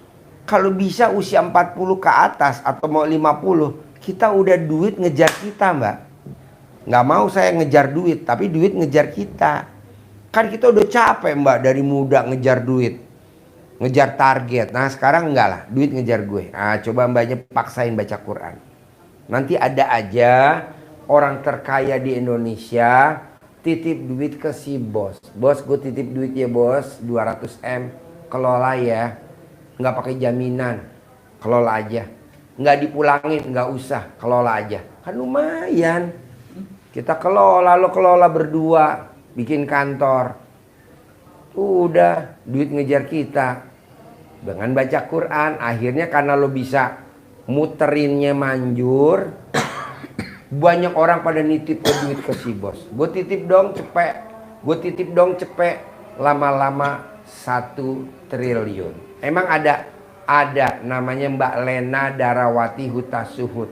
Kalau bisa usia 40 ke atas atau mau 50, kita udah duit ngejar kita, Mbak. Nggak mau saya ngejar duit, tapi duit ngejar kita. Kan kita udah capek, Mbak, dari muda ngejar duit. Ngejar target. Nah, sekarang enggak lah, duit ngejar gue. Nah, coba mbaknya paksain baca Quran. Nanti ada aja orang terkaya di Indonesia titip duit ke si bos. Bos, gue titip duit ya, bos, 200 M. Kelola ya. Nggak pakai jaminan, kelola aja. Nggak dipulangin, nggak usah, kelola aja. Kan lumayan. Kita kelola, lo kelola berdua, bikin kantor. Udah, duit ngejar kita. dengan baca Quran. Akhirnya karena lo bisa muterinnya manjur, banyak orang pada nitip ke duit ke si bos. Gue titip dong cepet, gue titip dong cepet. Lama-lama 1 triliun. Emang ada namanya Mbak Lena Darawati Hutasuhud,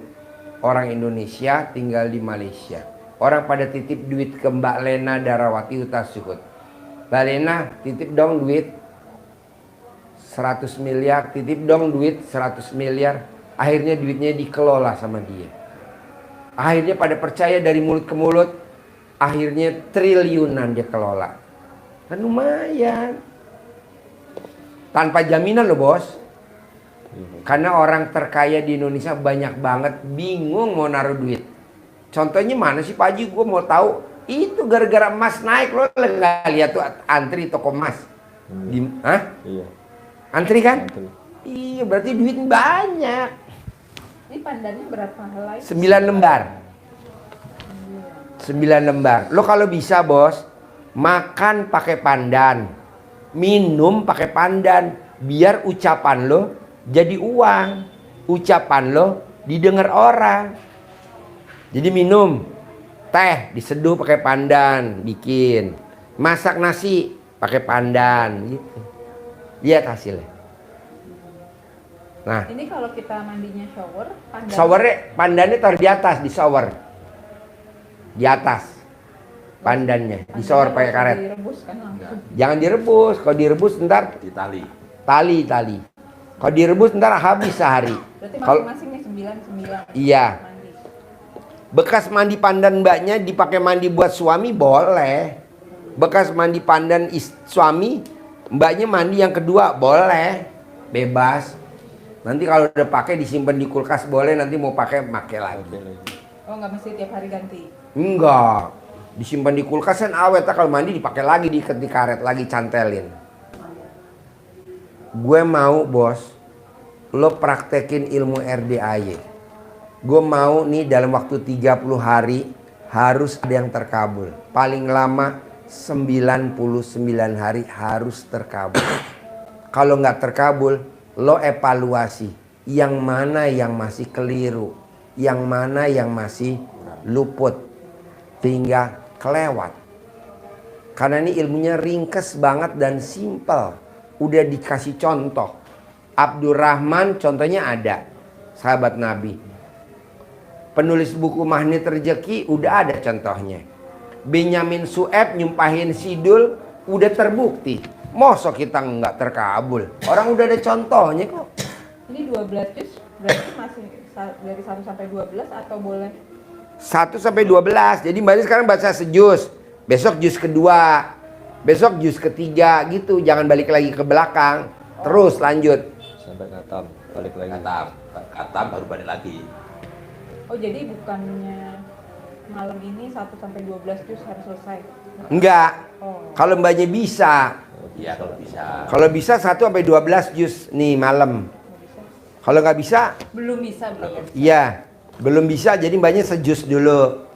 orang Indonesia tinggal di Malaysia. Orang pada titip duit ke Mbak Lena Darawati Hutasuhud. Mbak Lena titip dong duit 100 miliar, titip dong duit 100 miliar. Akhirnya duitnya dikelola sama dia. Akhirnya pada percaya dari mulut ke mulut. Akhirnya triliunan dia kelola. Kan lumayan. Tanpa jaminan loh bos. Karena orang terkaya di Indonesia banyak banget bingung mau naruh duit. Contohnya mana sih Pak Haji? Gue mau tahu. Itu gara-gara emas naik, lo nggak lihat tuh antri toko emas. Hah? Iya. Antri kan? Antri. Iya, berarti duit banyak. Ini pandannya berapa helai? 9 lembar. 9 lembar. Lo kalau bisa bos, makan pakai pandan, minum pakai pandan, biar ucapan lo jadi uang. Ucapan lo didengar orang. Jadi minum teh diseduh pakai pandan, bikin. Masak nasi pakai pandan gitu. Lihat hasilnya. Nah, Ini kalau kita mandinya shower, showernya pandannya taruh di atas, di shower. Di atas. Pandannya di shower pakai karet. direbus kan langsung. Jangan direbus. Kalau direbus ntar Di tali. tali. Kalau direbus ntar habis sehari. Berarti Kalau masing-masing nih 9 iya, mandi. bekas mandi pandan mbaknya dipakai mandi buat suami boleh. Bekas mandi pandan suami, mbaknya mandi yang kedua boleh, bebas. Nanti kalau udah pakai disimpan di kulkas boleh, nanti mau pakai lagi. Oh nggak mesti tiap hari ganti. Enggak, disimpan di kulkas kan awet. Kalau mandi dipakai lagi, diikat di karet lagi, cantelin. Gue mau bos, lo praktekin ilmu RDAY. Gue mau nih dalam waktu 30 hari harus ada yang terkabul. Paling lama 99 hari harus terkabul. Kalau nggak terkabul, lo evaluasi yang mana yang masih keliru, yang mana yang masih luput, sehingga kelewat. Karena ini ilmunya ringkes banget dan simpel. Udah dikasih contoh. Abdurrahman contohnya ada, sahabat Nabi. Penulis buku Magnet Rezeki udah ada contohnya. Benyamin Sueb nyumpahin Sidul udah terbukti. Mosok kita nggak terkabul. Orang udah ada contohnya kok. Ini 12 juz berarti masih dari 1 sampai 12 atau boleh? 1 sampai 12. Jadi Mbak Lis sekarang baca sejus. Besok jus kedua. Besok jus ketiga gitu. Jangan balik lagi ke belakang. Terus lanjut. Sampai katam, balik lagi. Katam baru balik lagi. Oh jadi bukannya malam ini 1 sampai 12 juz harus selesai? Enggak. Oh. Kalau Mbaknya bisa. Iya kalau bisa. Kalau bisa 1 sampai 12 jus nih malam. Kalau nggak bisa, Belum bisa belum. iya. Belum bisa jadi Mbaknya sejus dulu.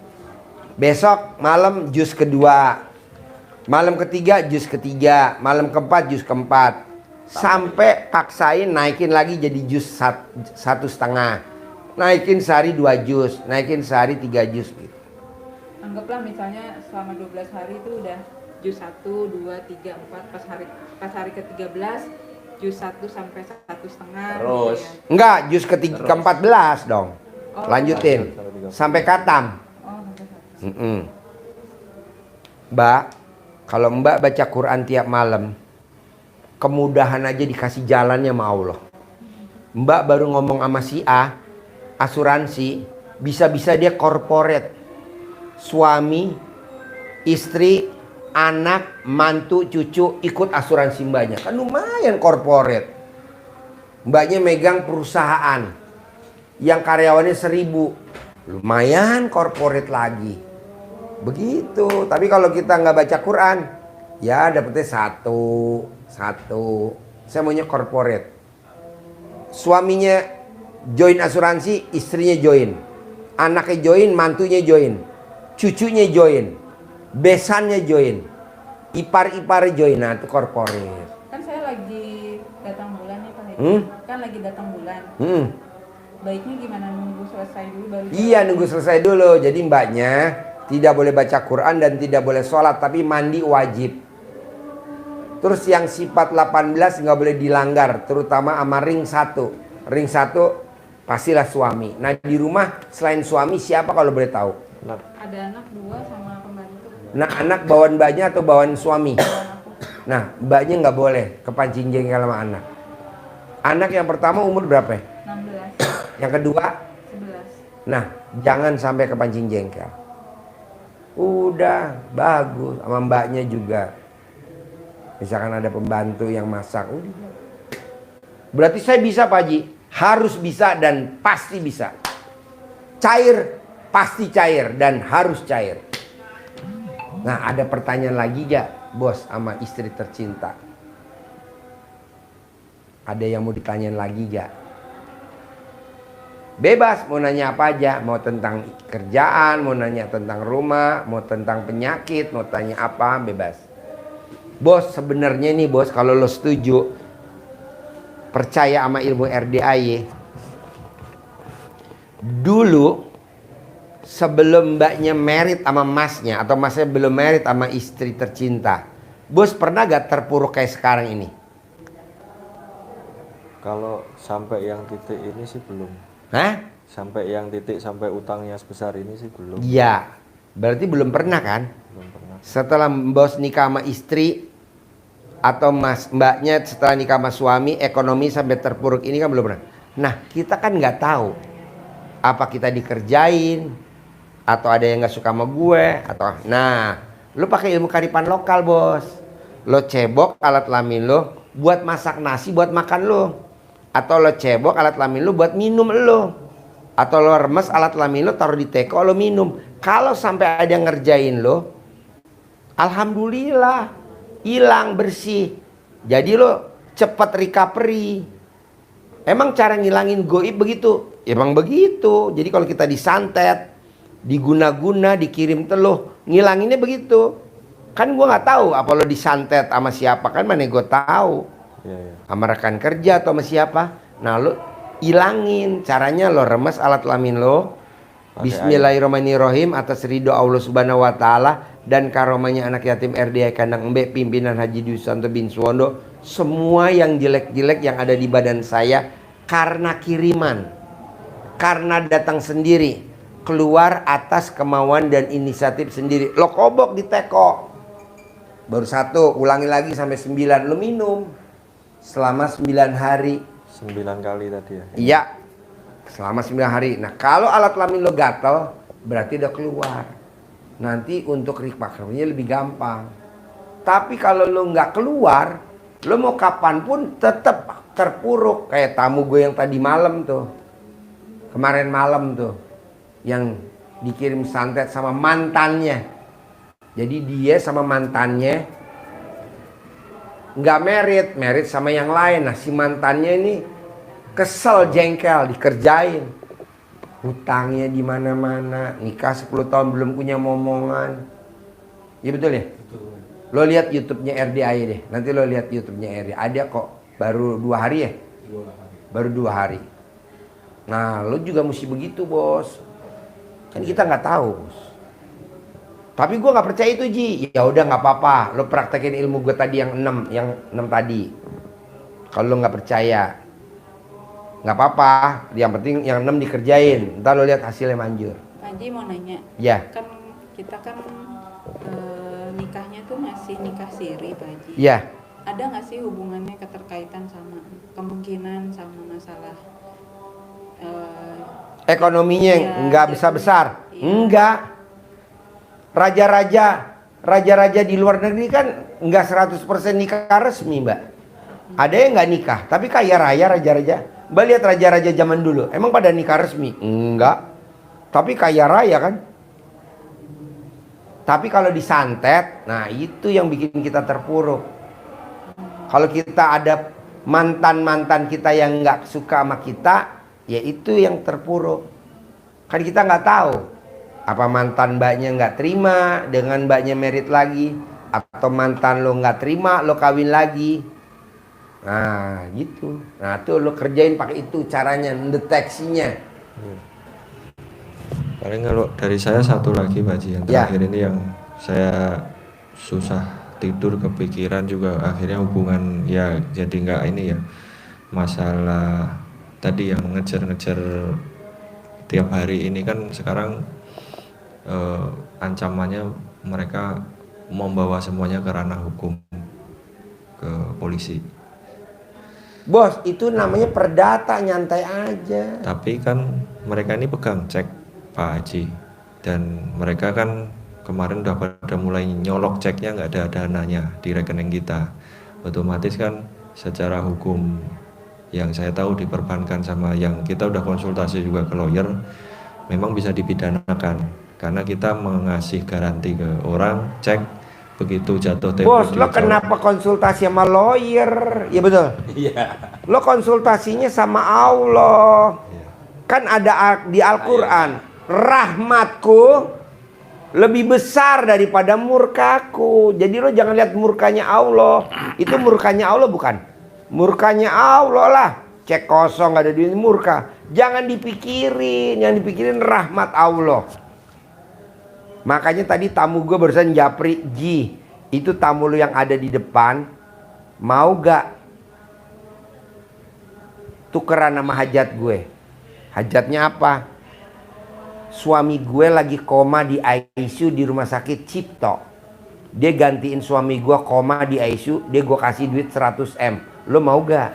Besok malam jus kedua. Malam ketiga jus ketiga. Malam keempat jus keempat. Sampai paksain naikin lagi jadi jus 1,5. Naikin sehari 2 jus. Naikin sehari 3 jus gitu. Anggaplah misalnya selama 12 hari itu udah jus 1, 2, 3, 4 pas hari ke-13 jus 1 sampai 1,5. Terus. gitu ya. Enggak, jus ke-14 dong. Oh, Lanjutin sampai katam. Oh, sampai 1. Mbak, kalau Mbak baca Quran tiap malam, kemudahan aja dikasih jalannya sama Allah. Mbak baru ngomong sama si A, asuransi, bisa-bisa dia corporate. Suami, istri, anak, mantu, cucu ikut asuransi Mbaknya. Kan lumayan corporate. Mbaknya megang perusahaan yang karyawannya 1000. Lumayan corporate lagi. Begitu. Tapi kalau kita nggak baca Quran, ya dapetnya satu. Saya maunya corporate. Suaminya join asuransi, istrinya join. Anaknya join, mantunya join. Cucunya join. Besannya join. Ipar-ipar join. Nah itu corporate. Kan saya lagi datang bulan nih kan lagi datang bulan. Hmm. Baiknya gimana, nunggu selesai dulu baru? Iya, nunggu selesai dulu. Jadi mbaknya tidak boleh baca Quran dan tidak boleh sholat, tapi mandi wajib. Terus yang sifat 18 nggak boleh dilanggar, terutama sama ring 1. Ring 1 pastilah suami. Nah di rumah selain suami siapa kalau boleh tahu? Ada anak 2 sama pembantu. Nah anak bawaan mbaknya atau bawaan suami? Nah mbaknya nggak boleh kepancing jengkel sama anak. Anak yang pertama umur berapa? 16. Yang kedua? 11. Nah jangan sampai kepancing jengkel. Udah bagus, sama mbaknya juga. Misalkan ada pembantu yang masak, udah. Berarti saya bisa Pak Haji? Harus bisa dan pasti bisa. Cair, pasti cair dan harus cair. Nah ada pertanyaan lagi gak bos sama istri tercinta? Ada yang mau ditanyain lagi gak? Bebas, mau nanya apa aja. Mau tentang kerjaan, mau nanya tentang rumah, mau tentang penyakit, mau tanya apa, bebas. Bos, sebenarnya nih bos, kalau lo setuju, percaya sama ilmu RDAY. Dulu, sebelum mbaknya married sama masnya, atau masnya belum married sama istri tercinta, bos pernah gak terpuruk kayak sekarang ini? Kalau sampai yang titik ini sih belum. Hah? Sampai yang titik sampai utangnya sebesar ini sih belum. Iya, berarti belum pernah kan? Belum pernah. Setelah bos nikah sama istri atau mbaknya setelah nikah sama suami, ekonomi sampai terpuruk ini kan belum pernah. Nah kita kan nggak tahu apa kita dikerjain atau ada yang nggak suka sama gue atau nah lu pakai ilmu kearifan lokal bos. Lo cebok alat kelamin lo buat masak nasi buat makan lo, atau lo cebok alat kelamin lo buat minum lo, atau lo remes alat kelamin lo taruh di teko lo minum. Kalau sampai ada yang ngerjain lo, alhamdulillah hilang bersih. Jadi lo cepat recovery. Emang cara ngilangin goib begitu? Emang begitu. Jadi kalau kita disantet, diguna-guna, dikirim teluh, ngilanginnya begitu. Kan gue nggak tahu apa lo disantet sama siapa, kan mana gue tahu. Iya. Sama rekan kerja atau sama siapa. Nah lo ilangin. Caranya lo remes alat kelamin lo. Bismillahirrahmanirrahim atas ridho Allah subhanahu wa ta'ala dan karomanya anak yatim RDI Kandang Embe pimpinan Haji Dwi Susanto bin Suwondo. Semua yang jelek-jelek yang ada di badan saya karena kiriman, karena datang sendiri, keluar atas kemauan dan inisiatif sendiri. Lo kobok di teko, baru 1, ulangi lagi sampai 9, lo minum selama 9 hari. 9 kali tadi ya. Iya, selama 9 hari. Nah kalau alat kelamin lo gatel, berarti udah keluar. Nanti untuk recovery-nya lebih gampang. Tapi kalau lo nggak keluar, lo mau kapanpun tetap terpuruk. Kayak tamu gue yang tadi malam tuh, kemarin malam tuh, yang dikirim santet sama mantannya. Jadi dia sama mantannya nggak merit sama yang lain. Nah si mantannya ini kesel, jengkel, dikerjain, hutangnya di mana-mana, nikah 10 tahun belum punya momongan. Iya betul ya? Betul. Lo lihat YouTube-nya RDAY deh. Nanti lo lihat YouTube-nya RDAY. Ada kok, baru 2 hari ya? 2 hari. Baru 2 hari. Nah, lo juga mesti begitu, bos. Kan kita nggak tahu, bos. Tapi gue nggak percaya itu, Ji. Ya udah nggak apa-apa. Lo praktekin ilmu gue tadi yang 6 tadi. Kalau lo nggak percaya, nggak apa-apa, yang penting yang 6 dikerjain. Ntar lo lihat hasilnya manjur. Pak Haji mau nanya, Ya. kan kita kan nikahnya tuh masih nikah siri Pak Haji. Ya. Ada nggak sih hubungannya keterkaitan sama kemungkinan sama masalah Ekonominya iya, nggak besar-besar? iya. Enggak. Raja-raja di luar negeri kan nggak 100% nikah resmi, Mbak. Ada yang nggak nikah, tapi kaya raya raja-raja. Mbak lihat raja-raja zaman dulu, emang pada nikah resmi? Enggak. Tapi kaya raya kan? Tapi kalau disantet, nah itu yang bikin kita terpuruk. Kalau kita ada mantan-mantan kita yang nggak suka sama kita, ya itu yang terpuruk. Kan kita nggak tahu apa mantan mbaknya nggak terima dengan mbaknya merit lagi, atau mantan lo nggak terima lo kawin lagi. Nah gitu. Nah tuh lo kerjain pakai itu caranya, deteksinya. Paling kalau dari saya satu lagi Pak Haji, yang Ya. terakhir ini yang saya susah tidur, kepikiran juga, akhirnya hubungan ya jadi nggak ini ya, masalah tadi yang ngejar-ngejar tiap hari ini kan sekarang ancamannya mereka membawa semuanya ke ranah hukum, ke polisi. Bos, itu namanya perdata, nyantai aja. Tapi kan mereka ini pegang cek Pak Haji, dan mereka kan kemarin udah pada mulai nyolok ceknya, nggak ada dananya di rekening kita. Otomatis kan secara hukum yang saya tahu di perbankan sama yang kita udah konsultasi juga ke lawyer, memang bisa dipidanakan karena kita mengasih garansi ke orang, cek begitu jatuh tempo. Bos, lo kenapa konsultasi sama lawyer? Ya betul. Iya. Lo konsultasinya sama Allah. Kan ada di Al-Quran, rahmatku lebih besar daripada murkaku. Jadi lo jangan lihat murkanya Allah. Itu murkanya Allah bukan? Murkanya Allah lah. Cek kosong gak ada duit murka. Jangan dipikirin, yang dipikirin rahmat Allah. Makanya tadi tamu gue barusan japri, Ji, itu tamu lu yang ada di depan, mau gak tukeran sama hajat gue? Hajatnya apa? Suami gue lagi koma di ICU di rumah sakit Cipto. Dia gantiin suami gue koma di ICU, dia gue kasih duit 100 M. Lo mau gak?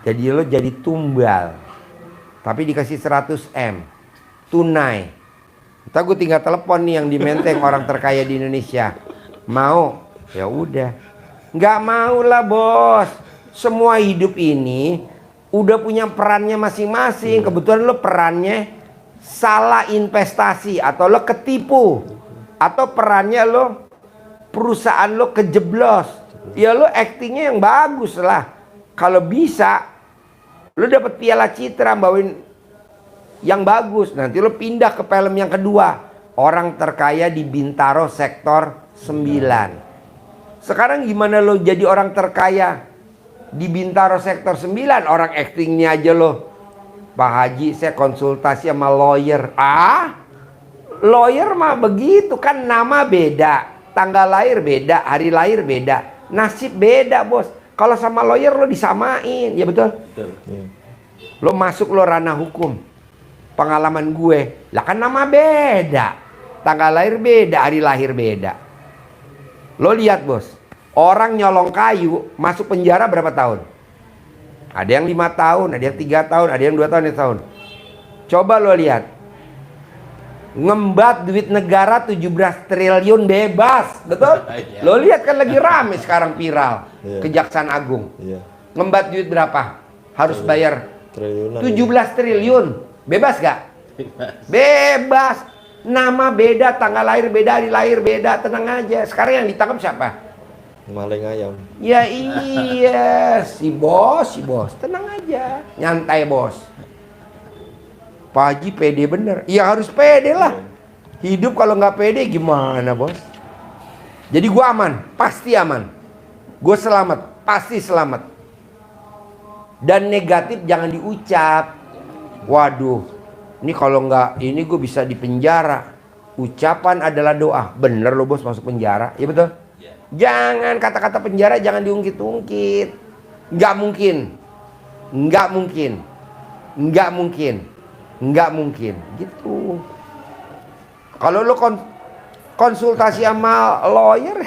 Jadi lo jadi tumbal, tapi dikasih 100 M tunai. Ntar gue tinggal telepon nih yang di Menteng, orang terkaya di Indonesia. Mau? Ya udah. Nggak mau lah bos. Semua hidup ini udah punya perannya masing-masing. Kebetulan lo perannya salah investasi, atau lo ketipu, atau perannya lo perusahaan lo kejeblos. Ya lo aktingnya yang bagus lah. Kalau bisa lu dapat piala citra, bawain yang bagus, nanti lu pindah ke film yang kedua, orang terkaya di Bintaro sektor 9. Sekarang gimana lu jadi orang terkaya di Bintaro sektor 9, orang aktingnya aja lo, Pak Haji saya konsultasi sama lawyer. Lawyer mah begitu kan, nama beda, tanggal lahir beda, hari lahir beda, nasib beda bos. Kalau sama lawyer lo disamain, ya betul? Betul. Lo masuk lo ranah hukum. Pengalaman gue, lah kan nama beda, tanggal lahir beda, hari lahir beda. Lo lihat bos, orang nyolong kayu masuk penjara berapa tahun? Ada yang 5 tahun, ada yang 3 tahun, ada yang 2 tahun, 1 tahun. Coba lo lihat, ngembat duit negara 17 triliun bebas, betul? Lo lihat kan lagi rame sekarang viral, Kejaksaan Agung. Ngembat duit berapa? Harus bayar Triliunan. 17 triliun, bebas gak? Bebas. Nama beda, tanggal lahir beda, hari lahir beda, tenang aja. Sekarang yang ditangkap siapa? Maling ayam. Ya iya, si bos, tenang aja, nyantai bos. Pak Haji pede bener, ya harus pede lah. Hidup kalau nggak pede gimana bos? Jadi gue aman, pasti aman. Gue selamat, pasti selamat. Dan negatif jangan diucap. Waduh, ini kalau nggak ini gue bisa dipenjara. Ucapan adalah doa. Bener lo bos masuk penjara, ya betul? Jangan kata-kata penjara jangan diungkit-ungkit. Nggak mungkin, nggak mungkin, nggak mungkin. Nggak mungkin gitu. Kalau lo konsultasi sama lawyer,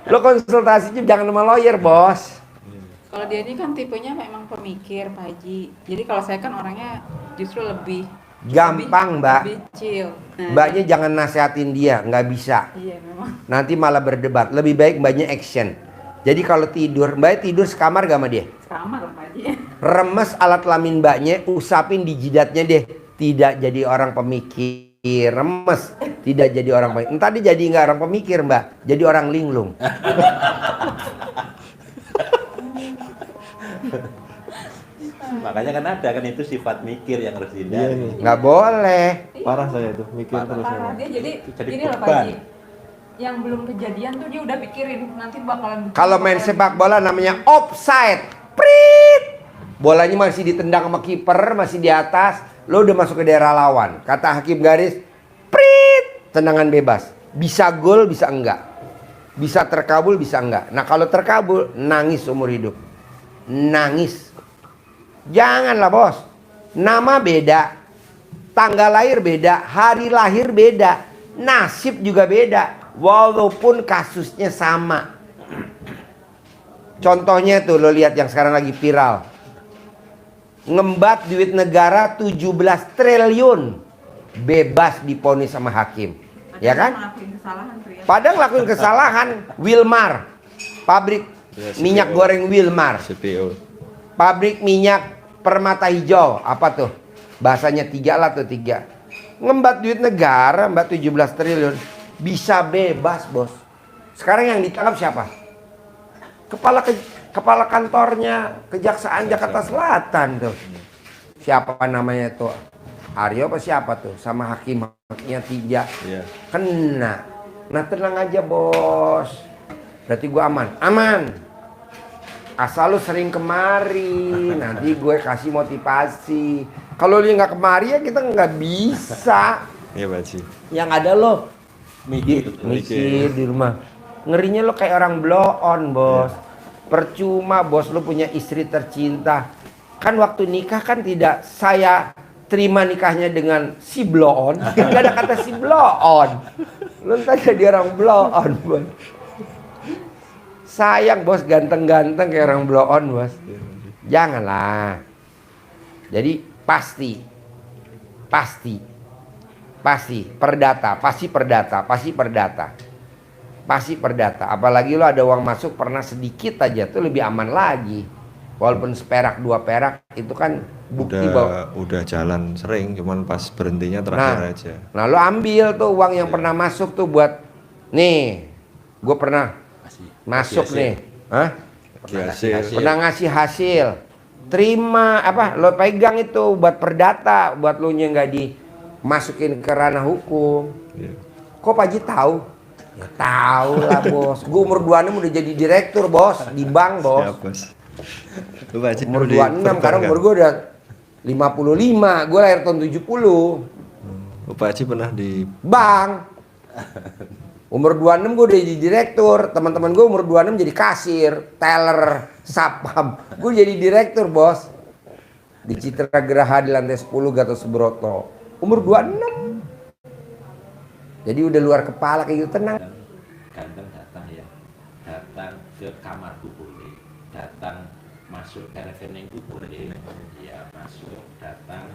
lo konsultasinya jangan sama lawyer bos. Kalau dia ini kan tipenya memang pemikir Pak Haji. Jadi kalau saya kan orangnya justru lebih Gampang mbak. lebih chill. Nah, Mbaknya jangan nasehatin dia, nggak bisa. iya memang. Nanti malah berdebat. Lebih baik mbaknya action. Jadi kalau tidur, mbaknya tidur sekamar gak sama dia? Sama lah Pak Haji. Remes alat kelamin mbaknya, usapin di jidatnya deh. Tidak jadi orang pemikir, remes. Tidak jadi orang pemikir. Entar dia jadi nggak orang pemikir mbak, jadi orang linglung. Makanya kan ada kan itu sifat mikir yang harus dihindari. Nggak boleh. Parah saya itu, mikir terus. Parah dia jadi Jadi gini loh Pak beban. Haji. yang belum kejadian tuh dia udah pikirin nanti bakalan Kalau main sepak bola namanya offside. Prit. Bolanya masih ditendang sama kiper, masih di atas, lo udah masuk ke daerah lawan. Kata hakim garis, prit, tendangan bebas. Bisa gol, bisa enggak. Bisa terkabul, bisa enggak. Nah kalau terkabul, nangis seumur hidup. Nangis. Janganlah bos. Nama beda, tanggal lahir beda, hari lahir beda, nasib juga beda. Walaupun kasusnya sama. Contohnya tuh lo lihat yang sekarang lagi viral. Ngembat duit negara 17 triliun. Bebas diponis sama hakim. Ya kan? Ngelakuin kesalahan tuh ya. Padahal ngelakuin kesalahan. Wilmar, pabrik minyak goreng Wilmar, CPO. pabrik minyak Permata Hijau, apa tuh? Bahasanya 3 lah tuh 3. Ngembat duit negara, mbak 17 triliun. Bisa bebas bos. Sekarang yang ditangkap siapa? Kepala kantornya Kejaksaan Jakarta Selatan tuh. Siapa namanya tuh? Aryo apa siapa tuh? Sama hakimnya 3. Iya. Kena. Nah tenang aja bos. Berarti gue aman. Aman. Asal lu sering kemari. Nanti gue kasih motivasi. Kalau lu nggak kemari ya kita nggak bisa. Iya Pak Haji. Yang ada lo Mikir. mikir di rumah. Ngerinya lo kayak orang blow on bos. Percuma bos lu punya istri tercinta. Kan waktu nikah kan tidak saya terima nikahnya dengan si blow on. Gak ada kata si blow on. Lu ntar jadi orang blow on bos. Sayang bos ganteng-ganteng kayak orang blow on bos. Janganlah. Jadi pasti perdata. Apalagi lo ada uang masuk pernah sedikit aja tuh lebih aman lagi. Walaupun seperak 2 perak itu kan bukti bahwa Udah jalan sering, cuman pas berhentinya terakhir aja. Nah lo ambil tuh uang yang pernah masuk tuh buat nih, gue pernah masuk nih, hah? Pernah ngasih hasil, terima apa? Lo pegang itu buat perdata, buat lo nya nggak dimasukin ke ranah hukum. Iya. Kok Pak Haji tahu? Ya tahu lah bos. Gue umur 26 udah jadi direktur bos di bank bos. Siap, bos. Lu Pak Haji Umur dulu di 26, sekarang perbankan. umur gue udah 55. Gue lahir tahun 70. Pak Haji pernah di Bank. Umur 26 gue udah jadi direktur. Teman-teman gue umur 26 jadi kasir, teller, sapam. Gue jadi direktur bos. Di Citra Geraha di lantai 10 Gatot Subroto. Umur 26. Jadi udah luar kepala kayak gitu, tenang. Ganteng datang ya, datang ke kamarku boleh, datang masuk ke rekeningku boleh, ya masuk, datang,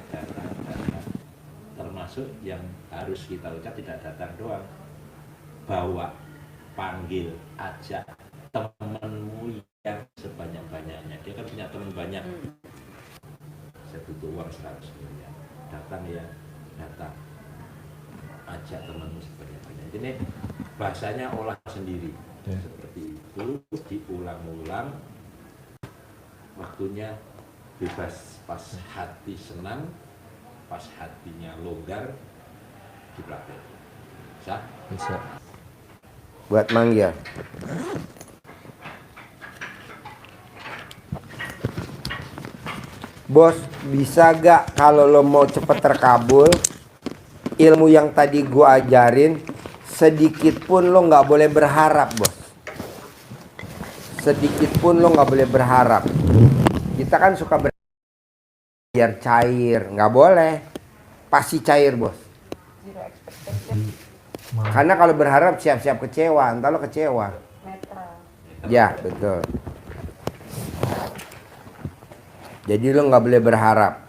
termasuk yang harus kita ucap tidak datang doang, bawa, panggil, ajak temenmu yang sebanyak-banyaknya. Dia kan punya teman banyak, saya butuh uang 100 miliar, datang ya, datang, ajak temanmu sebanyak-banyaknya. Ini bahasanya olah sendiri. Seperti itu diulang-ulang, waktunya bebas, pas hati senang, pas hatinya longgar, dipraktek. Bisa? Buat manggil. Bos, bisa gak kalau lo mau cepet terkabul, ilmu yang tadi gua ajarin, sedikit pun lo nggak boleh berharap bos. Sedikit pun lo nggak boleh berharap. Kita kan suka biar cair, nggak boleh. Pasti cair bos. Karena kalau berharap siap-siap kecewa, entar lo kecewa. Ya betul. Jadi lo nggak boleh berharap.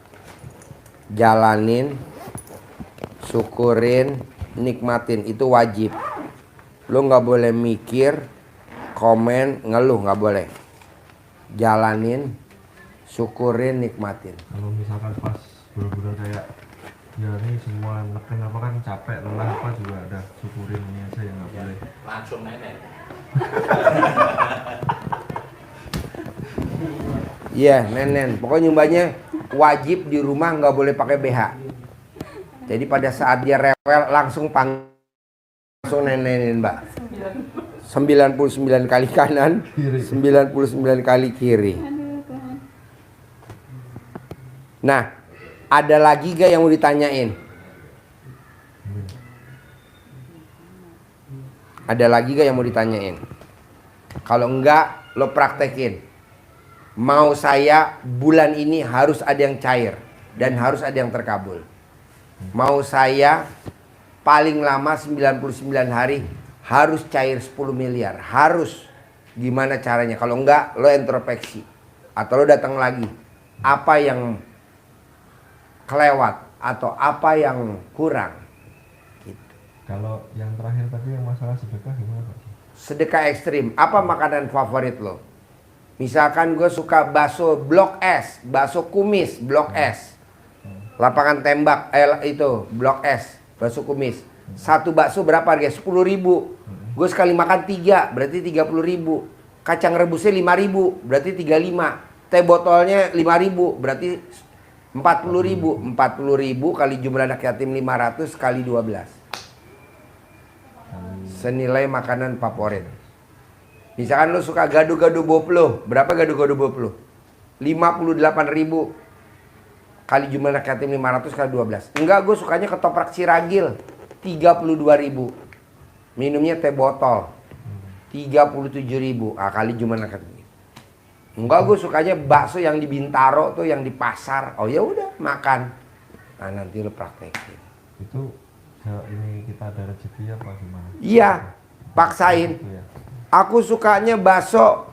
Jalanin, syukurin, nikmatin, itu wajib. Lo nggak boleh mikir, komen, ngeluh, nggak boleh. Jalanin, syukurin, nikmatin. Kalau misalkan pas bener-bener kayak ya ini semua neken apa kan capek lelah apa juga ada syukurin ini aja yang nggak boleh. Langsung nenek. Iya, nenen. Pokoknya nyumbahnya wajib di rumah nggak boleh pakai BH. Jadi pada saat dia rewel langsung nenenin mbak. 99 kali kanan, 99 kali kiri. Nah, ada lagi gak yang mau ditanyain? Ada lagi gak yang mau ditanyain? Kalau enggak, lo praktekin. Mau saya bulan ini harus ada yang cair dan harus ada yang terkabul. Mau saya paling lama 99 hari harus cair 10 miliar. Harus. Gimana caranya? Kalau enggak, lo introspeksi. Atau lo datang lagi. Apa yang kelewat atau apa yang kurang? Gitu. Kalau yang terakhir tadi yang masalah sedekah gimana Pak? Sedekah ekstrim. Apa makanan favorit lo? Misalkan gue suka bakso Blok S, bakso kumis Blok S. Lapangan tembak itu Blok S, bakso kumis. Satu bakso berapa harga? 10.000. Gue sekali makan 3, berarti 30.000. Kacang rebusnya 5.000, berarti 35. Teh botolnya 5.000, berarti 40.000. 40.000 kali jumlah anak yatim 500 kali 12. Senilai makanan favorit. Misalkan lo suka gado-gado boplo, berapa gado-gado boplo? 58.000 kali jumlah anak yatim 500 kali 12. Enggak, gue sukanya ketoprak Ciragil 32.000. Minumnya teh botol 37.000 kali jumlah anak yatim. Enggak, gue sukanya bakso yang di Bintaro tuh, yang di pasar. Oh ya udah, makan. Nah, nanti lo praktekin. Itu ini kita ada rezeki apa gimana? Iya, paksain. Gitu ya. Aku sukanya bakso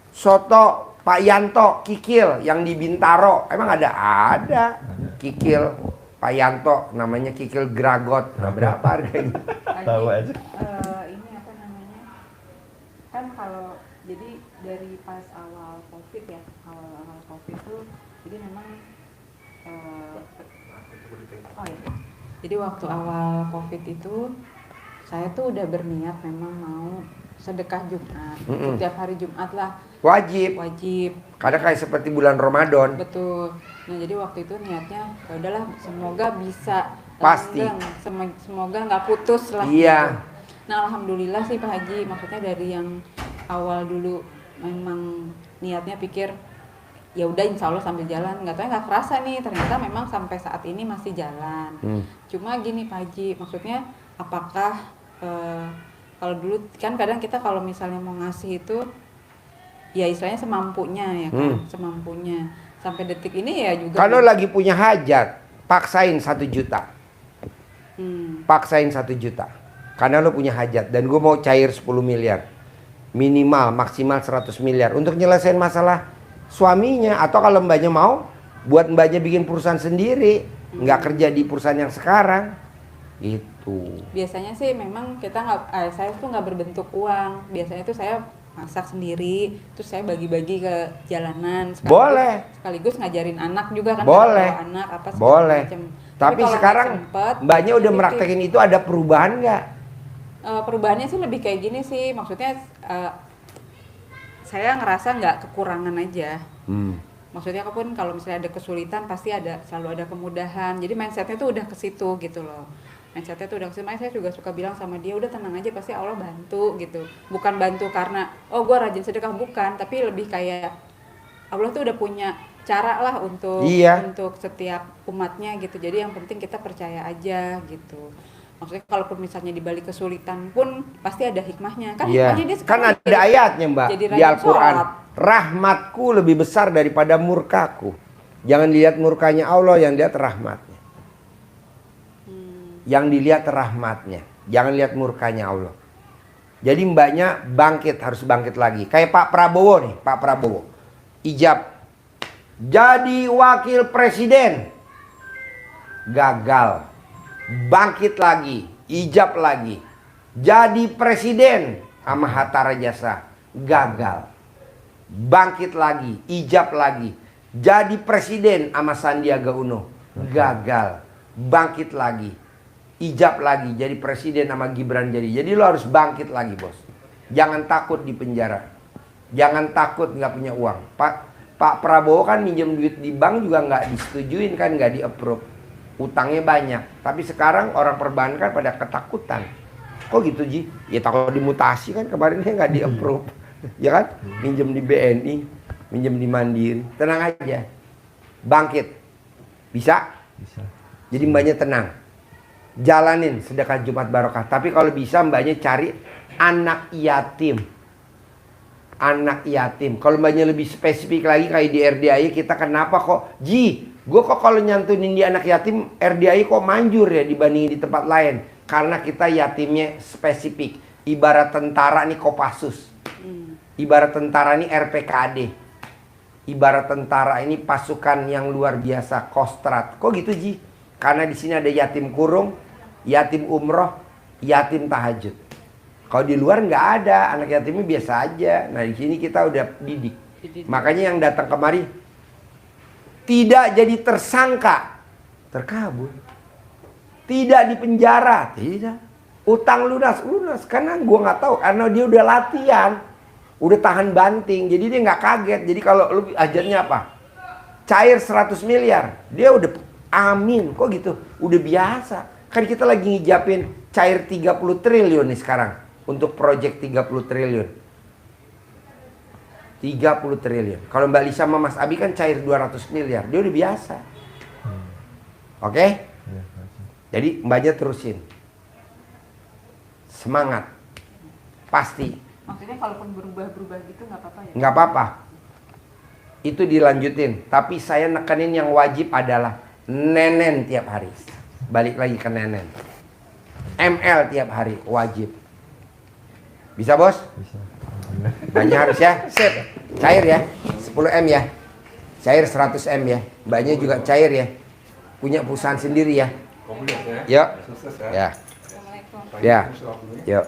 soto Pak Yanto Kikil yang di Bintaro. Emang ada? Ada. Kikil Pak Yanto, namanya Kikil Gragot. Nah, berapa harganya? Tahu aja. Ini apa namanya? Kan kalau jadi dari pas awal COVID ya, awal COVID tuh, jadi memang oh ya. Jadi waktu awal COVID itu saya tuh udah berniat memang mau sedekah Jumat. Setiap hari Jumat lah. Wajib. Karena kayak seperti bulan Ramadan. Betul. Nah, jadi waktu itu niatnya ya udahlah, semoga bisa Pasti. semoga nggak putus lah. Iya. Gitu. Nah, alhamdulillah sih Pak Haji, maksudnya dari yang awal dulu memang niatnya pikir ya udah insya Allah sambil jalan, nggak kerasa nih, ternyata memang sampai saat ini masih jalan. Cuma gini Pak Haji, maksudnya apakah kalau dulu kan kadang kita kalau misalnya mau ngasih itu ya istilahnya semampunya ya kan, semampunya. Sampai detik ini ya juga. Kalau lagi punya hajat, paksain 1 juta. Paksain 1 juta. Karena lo punya hajat dan gue mau cair 10 miliar. Minimal maksimal 100 miliar untuk nyelesain masalah suaminya, atau kalau mbaknya mau buat mbaknya bikin perusahaan sendiri, nggak kerja di perusahaan yang sekarang. Gitu. Biasanya sih memang kita saya tuh nggak berbentuk uang. Biasanya tuh saya masak sendiri, terus saya bagi-bagi ke jalanan. Sekaligus ngajarin anak juga kan. Boleh. Anak apa boleh. Macam. Tapi sekarang mbaknya udah meraktekin itu, ada perubahan nggak? Perubahannya sih lebih kayak gini sih, maksudnya saya ngerasa nggak kekurangan aja. Maksudnya pun kalau misalnya ada kesulitan pasti selalu ada kemudahan. Jadi mindsetnya tuh udah ke situ gitu loh. Mindsetnya tuh udah ke situ. Makanya saya juga suka bilang sama dia, udah tenang aja, pasti Allah bantu gitu. Bukan bantu karena oh gue rajin sedekah, bukan, tapi lebih kayak Allah tuh udah punya cara lah untuk setiap umatnya gitu. Jadi yang penting kita percaya aja gitu. Maksudnya kalaupun misalnya di balik kesulitan pun pasti ada hikmahnya. Kan hikmahnya dia kan ada ayatnya Mbak di Al-Quran. Rahmatku lebih besar daripada murkaku. Jangan dilihat murkanya Allah, yang dilihat rahmatnya. Yang dilihat rahmatnya, jangan lihat murkanya Allah. Jadi mbaknya harus bangkit lagi. Kayak Pak Prabowo nih, Pak Prabowo. Ijab. Jadi wakil presiden. Gagal. Bangkit lagi, ijab lagi. Jadi presiden sama Hatta Rajasa, gagal. Bangkit lagi, ijab lagi. Jadi presiden sama Sandiaga Uno, gagal. Bangkit lagi, ijab lagi. Jadi presiden sama Gibran jadi. Jadi lo harus bangkit lagi bos. Jangan takut di penjara. Jangan takut nggak punya uang. Pak Prabowo kan minjem duit di bank juga nggak disetujuin kan, nggak di approve. Utangnya banyak, tapi sekarang orang perbankan pada ketakutan. Kok gitu Ji? Ya takut dimutasi kan, kemarin dia nggak di approve. Ya kan? Minjem di BNI, minjem di Mandiri. Tenang aja. Bangkit. Bisa? Bisa. Jadi mbaknya tenang. Jalanin sedekah Jumat Barokah. Tapi kalau bisa mbaknya cari anak yatim. Anak yatim. Kalau mbaknya lebih spesifik lagi kayak di RDAI, kita kenapa kok Ji, gue kok kalau nyantunin di anak yatim RDAI kok manjur ya dibandingin di tempat lain. Karena kita yatimnya spesifik. Ibarat tentara nih Kopassus. Ibarat tentara ini RPKAD. Ibarat tentara ini pasukan yang luar biasa, Kostrat. Kok gitu Ji? Karena di sini ada yatim kurung, yatim umroh, yatim tahajud. Kalau di luar nggak ada, anak yatimnya biasa aja. Nah di sini kita udah didik. Makanya yang datang kemari tidak jadi tersangka, terkabul. Tidak dipenjara, tidak. Utang lunas, lunas. Karena gua nggak tahu, karena dia udah latihan. Udah tahan banting, jadi dia nggak kaget. Jadi kalau lu ajarnya apa? Cair 100 miliar, dia udah amin. Kok gitu? Udah biasa. Kan kita lagi ngijapin cair 30 triliun nih sekarang untuk proyek 30 triliun. 30 triliun. Kalau Mbak Lisa sama Mas Abi kan cair 200 miliar, dia udah biasa. Oke? Ya, Jadi mbaknya terusin. Semangat. Pasti. Maksudnya kalaupun berubah-berubah gitu nggak apa-apa ya? Nggak apa-apa. Itu dilanjutin. Tapi saya nekenin yang wajib adalah nenen tiap hari. Balik lagi ke nenen. ML tiap hari wajib. Bisa bos? bisa. Banyak harus ya. Sip. Cair ya. 10 M ya. Cair 100 M ya. Mbaknya juga cair ya. Punya perusahaan sendiri ya. Komplit ya. Yuk. Sukses Ya. Assalamualaikum. Ya. Yuk.